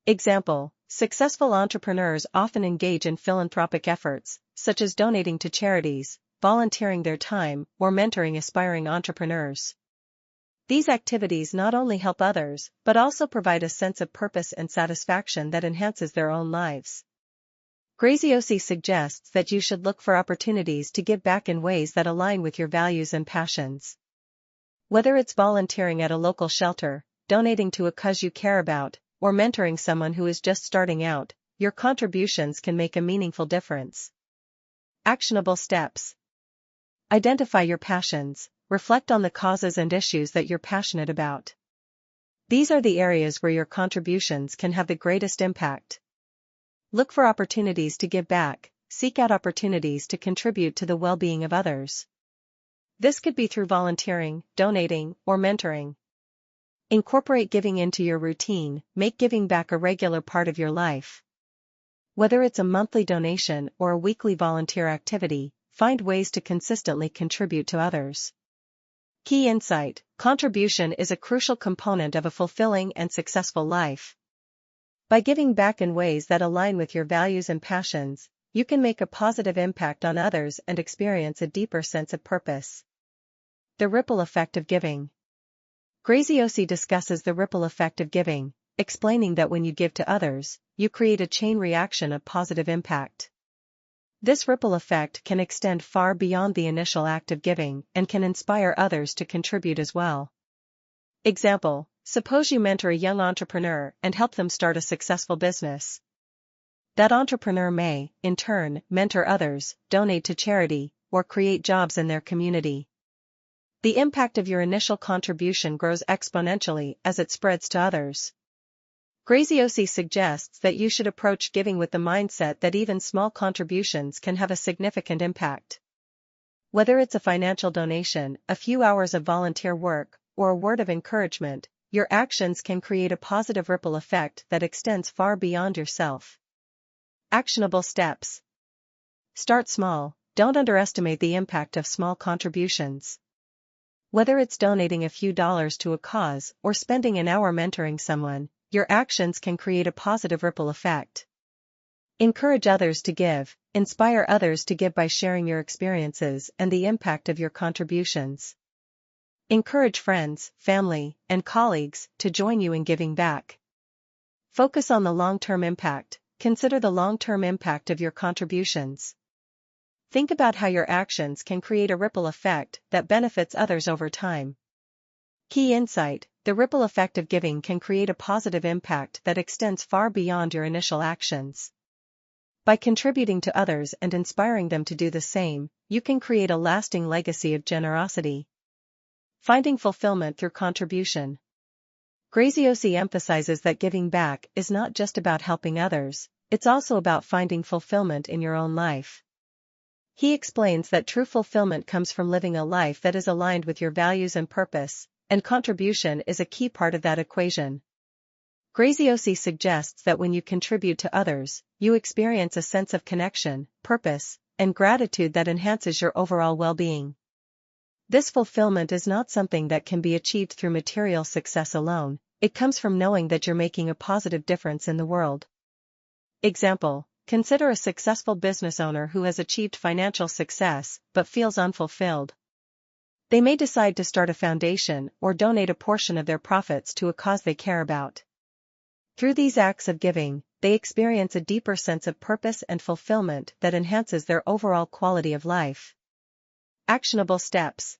Example: successful entrepreneurs often engage in philanthropic efforts, such as donating to charities, volunteering their time, or mentoring aspiring entrepreneurs. These activities not only help others, but also provide a sense of purpose and satisfaction that enhances their own lives. Graziosi suggests that you should look for opportunities to give back in ways that align with your values and passions. Whether it's volunteering at a local shelter, donating to a cause you care about, or mentoring someone who is just starting out, your contributions can make a meaningful difference. Actionable steps. Identify your passions. Reflect on the causes and issues that you're passionate about. These are the areas where your contributions can have the greatest impact. Look for opportunities to give back. Seek out opportunities to contribute to the well-being of others. This could be through volunteering, donating, or mentoring. Incorporate giving into your routine. Make giving back a regular part of your life. Whether it's a monthly donation or a weekly volunteer activity, find ways to consistently contribute to others. Key insight: contribution is a crucial component of a fulfilling and successful life. By giving back in ways that align with your values and passions, you can make a positive impact on others and experience a deeper sense of purpose. The ripple effect of giving. Graziosi discusses the ripple effect of giving, explaining that when you give to others, you create a chain reaction of positive impact. This ripple effect can extend far beyond the initial act of giving and can inspire others to contribute as well. Example: suppose you mentor a young entrepreneur and help them start a successful business. That entrepreneur may, in turn, mentor others, donate to charity, or create jobs in their community. The impact of your initial contribution grows exponentially as it spreads to others. Graziosi suggests that you should approach giving with the mindset that even small contributions can have a significant impact. Whether it's a financial donation, a few hours of volunteer work, or a word of encouragement, your actions can create a positive ripple effect that extends far beyond yourself. Actionable steps. Start small. Don't underestimate the impact of small contributions. Whether it's donating a few dollars to a cause or spending an hour mentoring someone, your actions can create a positive ripple effect. Encourage others to give. Inspire others to give by sharing your experiences and the impact of your contributions. Encourage friends, family, and colleagues to join you in giving back. Focus on the long-term impact. Consider the long-term impact of your contributions. Think about how your actions can create a ripple effect that benefits others over time. Key insight: the ripple effect of giving can create a positive impact that extends far beyond your initial actions. By contributing to others and inspiring them to do the same, you can create a lasting legacy of generosity. Finding fulfillment through contribution. Graziosi emphasizes that giving back is not just about helping others, it's also about finding fulfillment in your own life. He explains that true fulfillment comes from living a life that is aligned with your values and purpose, and contribution is a key part of that equation. Graziosi suggests that when you contribute to others, you experience a sense of connection, purpose, and gratitude that enhances your overall well-being. This fulfillment is not something that can be achieved through material success alone, it comes from knowing that you're making a positive difference in the world. Example: consider a successful business owner who has achieved financial success but feels unfulfilled. They may decide to start a foundation or donate a portion of their profits to a cause they care about. Through these acts of giving, they experience a deeper sense of purpose and fulfillment that enhances their overall quality of life. Actionable steps.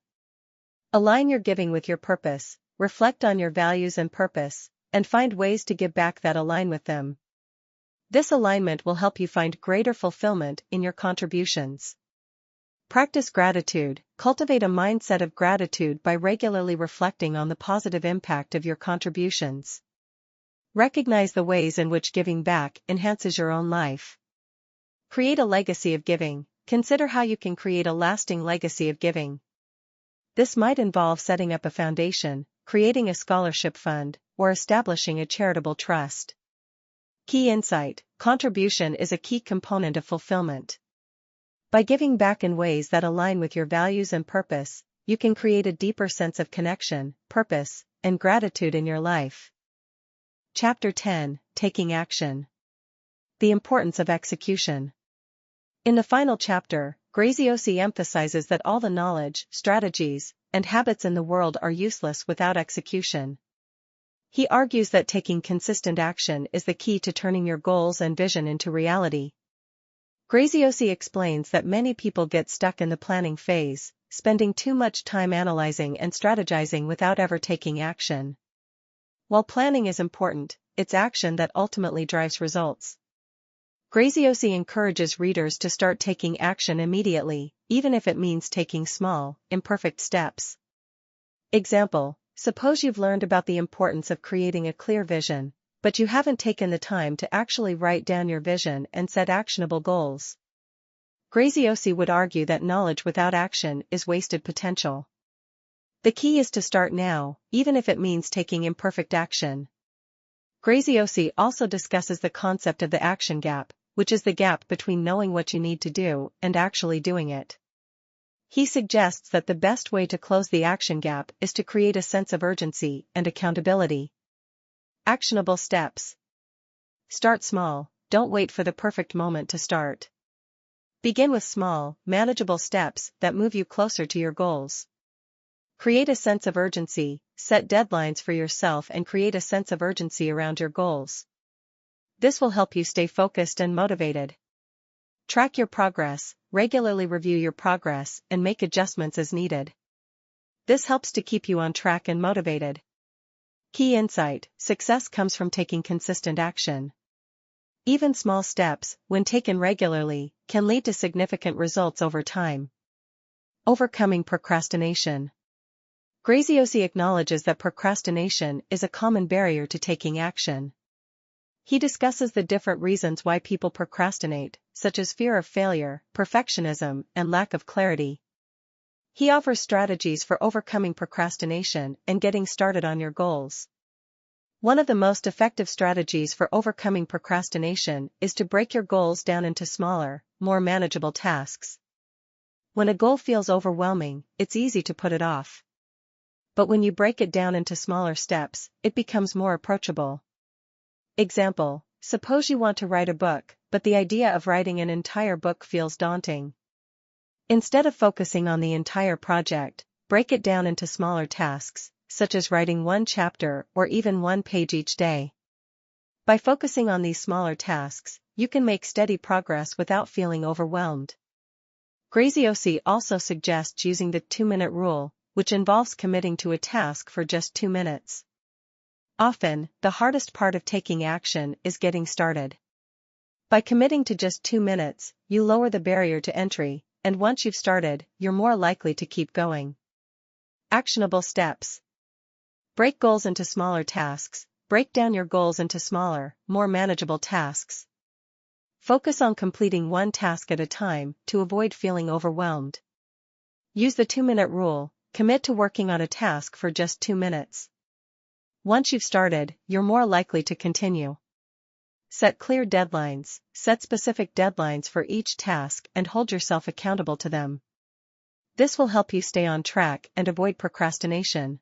Align your giving with your purpose, reflect on your values and purpose, and find ways to give back that align with them. This alignment will help you find greater fulfillment in your contributions. Practice gratitude. Cultivate a mindset of gratitude by regularly reflecting on the positive impact of your contributions. Recognize the ways in which giving back enhances your own life. Create a legacy of giving. Consider how you can create a lasting legacy of giving. This might involve setting up a foundation, creating a scholarship fund, or establishing a charitable trust. Key insight: contribution is a key component of fulfillment. By giving back in ways that align with your values and purpose, you can create a deeper sense of connection, purpose, and gratitude in your life. Chapter 10: Taking Action. The importance of execution. In the final chapter, Graziosi emphasizes that all the knowledge, strategies, and habits in the world are useless without execution. He argues that taking consistent action is the key to turning your goals and vision into reality. Graziosi explains that many people get stuck in the planning phase, spending too much time analyzing and strategizing without ever taking action. While planning is important, it's action that ultimately drives results. Graziosi encourages readers to start taking action immediately, even if it means taking small, imperfect steps. Example: suppose you've learned about the importance of creating a clear vision, but you haven't taken the time to actually write down your vision and set actionable goals. Graziosi would argue that knowledge without action is wasted potential. The key is to start now, even if it means taking imperfect action. Graziosi also discusses the concept of the action gap, which is the gap between knowing what you need to do and actually doing it. He suggests that the best way to close the action gap is to create a sense of urgency and accountability. Actionable steps. Start small. Don't wait for the perfect moment to start. Begin with small, manageable steps that move you closer to your goals. Create a sense of urgency. Set deadlines for yourself and create a sense of urgency around your goals. This will help you stay focused and motivated. Track your progress. Regularly review your progress and make adjustments as needed. This helps to keep you on track and motivated. Key insight: success comes from taking consistent action. Even small steps, when taken regularly, can lead to significant results over time. Overcoming procrastination. Graziosi acknowledges that procrastination is a common barrier to taking action. He discusses the different reasons why people procrastinate, such as fear of failure, perfectionism, and lack of clarity. He offers strategies for overcoming procrastination and getting started on your goals. One of the most effective strategies for overcoming procrastination is to break your goals down into smaller, more manageable tasks. When a goal feels overwhelming, it's easy to put it off. But when you break it down into smaller steps, it becomes more approachable. Example: suppose you want to write a book, but the idea of writing an entire book feels daunting. Instead of focusing on the entire project, break it down into smaller tasks, such as writing one chapter or even one page each day. By focusing on these smaller tasks, you can make steady progress without feeling overwhelmed. Graziosi also suggests using the 2-minute rule, which involves committing to a task for just 2 minutes. Often, the hardest part of taking action is getting started. By committing to just 2 minutes, you lower the barrier to entry, and once you've started, you're more likely to keep going. Actionable steps. Break goals into smaller tasks. Break down your goals into smaller, more manageable tasks. Focus on completing one task at a time to avoid feeling overwhelmed. Use the 2-minute rule. Commit to working on a task for just 2 minutes. Once you've started, you're more likely to continue. Set clear deadlines. Set specific deadlines for each task and hold yourself accountable to them. This will help you stay on track and avoid procrastination.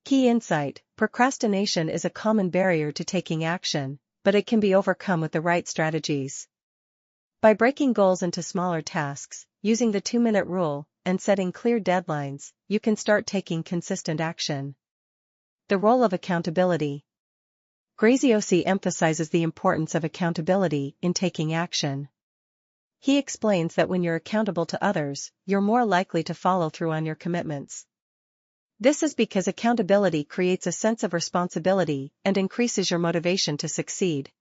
Key insight: procrastination is a common barrier to taking action, but it can be overcome with the right strategies. By breaking goals into smaller tasks, using the 2-minute rule, and setting clear deadlines, you can start taking consistent action. The role of accountability. Graziosi emphasizes the importance of accountability in taking action. He explains that when you're accountable to others, you're more likely to follow through on your commitments. This is because accountability creates a sense of responsibility and increases your motivation to succeed.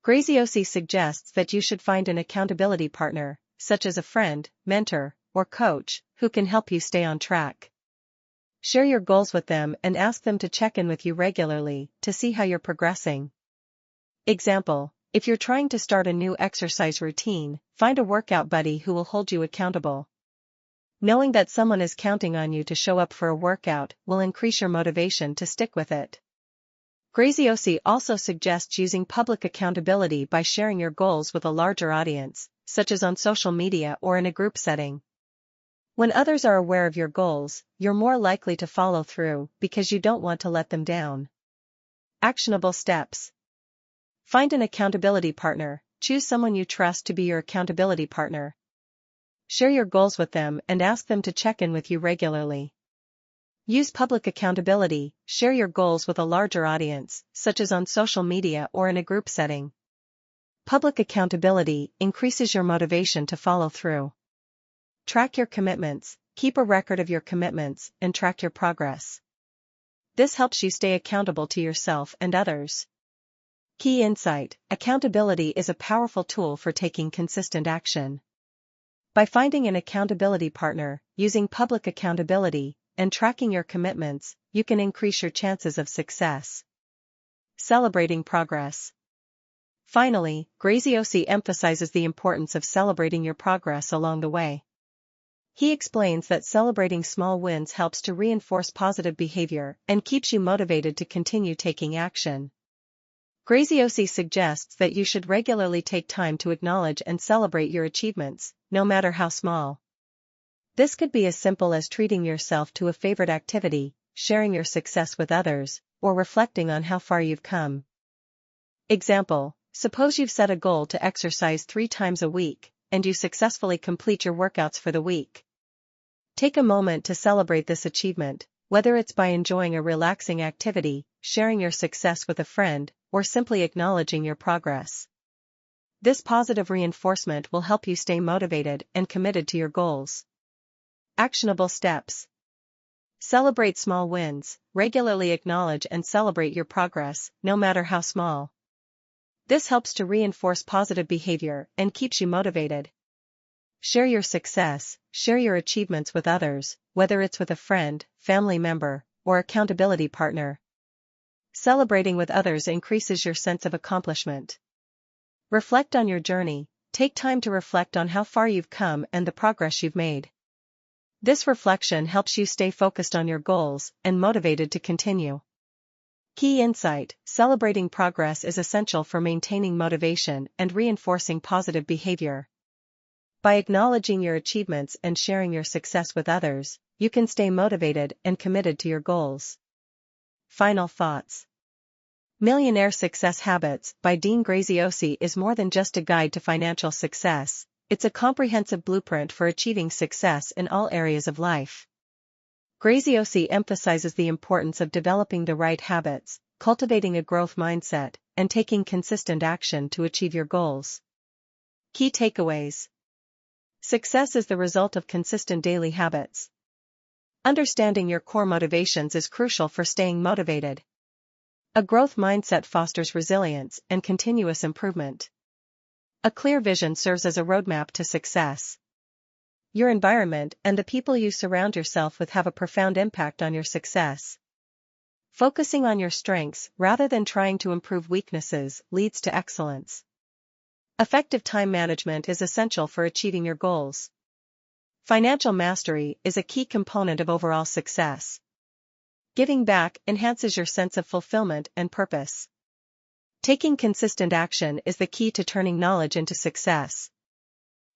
Graziosi suggests that you should find an accountability partner, such as a friend, mentor, or coach, who can help you stay on track. Share your goals with them and ask them to check in with you regularly to see how you're progressing. Example: if you're trying to start a new exercise routine, find a workout buddy who will hold you accountable. Knowing that someone is counting on you to show up for a workout will increase your motivation to stick with it. Graziosi also suggests using public accountability by sharing your goals with a larger audience, such as on social media or in a group setting. When others are aware of your goals, you're more likely to follow through because you don't want to let them down. Actionable steps. Find an accountability partner. Choose someone you trust to be your accountability partner. Share your goals with them and ask them to check in with you regularly. Use public accountability. Share your goals with a larger audience, such as on social media or in a group setting. Public accountability increases your motivation to follow through. Track your commitments. Keep a record of your commitments and track your progress. This helps you stay accountable to yourself and others. Key insight: accountability is a powerful tool for taking consistent action. By finding an accountability partner, using public accountability, and tracking your commitments, you can increase your chances of success. Celebrating progress. Finally, Graziosi emphasizes the importance of celebrating your progress along the way. He explains that celebrating small wins helps to reinforce positive behavior and keeps you motivated to continue taking action. Graziosi suggests that you should regularly take time to acknowledge and celebrate your achievements, no matter how small. This could be as simple as treating yourself to a favorite activity, sharing your success with others, or reflecting on how far you've come. Example: suppose you've set a goal to exercise 3 times a week, and you successfully complete your workouts for the week. Take a moment to celebrate this achievement, whether it's by enjoying a relaxing activity, sharing your success with a friend, or simply acknowledging your progress. This positive reinforcement will help you stay motivated and committed to your goals. Actionable steps. Celebrate small wins. Regularly acknowledge and celebrate your progress, no matter how small. This helps to reinforce positive behavior and keeps you motivated. share your success, share your achievements with others, whether it's with a friend, family member, or accountability partner. Celebrating with others increases your sense of accomplishment. Reflect on your journey. Take time to reflect on how far you've come and the progress you've made. This reflection helps you stay focused on your goals and motivated to continue. Key insight: celebrating progress is essential for maintaining motivation and reinforcing positive behavior. By acknowledging your achievements and sharing your success with others, you can stay motivated and committed to your goals. Final thoughts. Millionaire Success Habits by Dean Graziosi is more than just a guide to financial success, it's a comprehensive blueprint for achieving success in all areas of life. Graziosi emphasizes the importance of developing the right habits, cultivating a growth mindset, and taking consistent action to achieve your goals. Key takeaways. Success is the result of consistent daily habits. Understanding your core motivations is crucial for staying motivated. A growth mindset fosters resilience and continuous improvement. A clear vision serves as a roadmap to success. Your environment and the people you surround yourself with have a profound impact on your success. Focusing on your strengths rather than trying to improve weaknesses leads to excellence. Effective time management is essential for achieving your goals. Financial mastery is a key component of overall success. Giving back enhances your sense of fulfillment and purpose. Taking consistent action is the key to turning knowledge into success.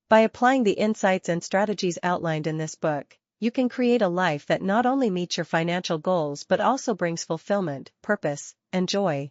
By applying the insights and strategies outlined in this book, you can create a life that not only meets your financial goals but also brings fulfillment, purpose, and joy.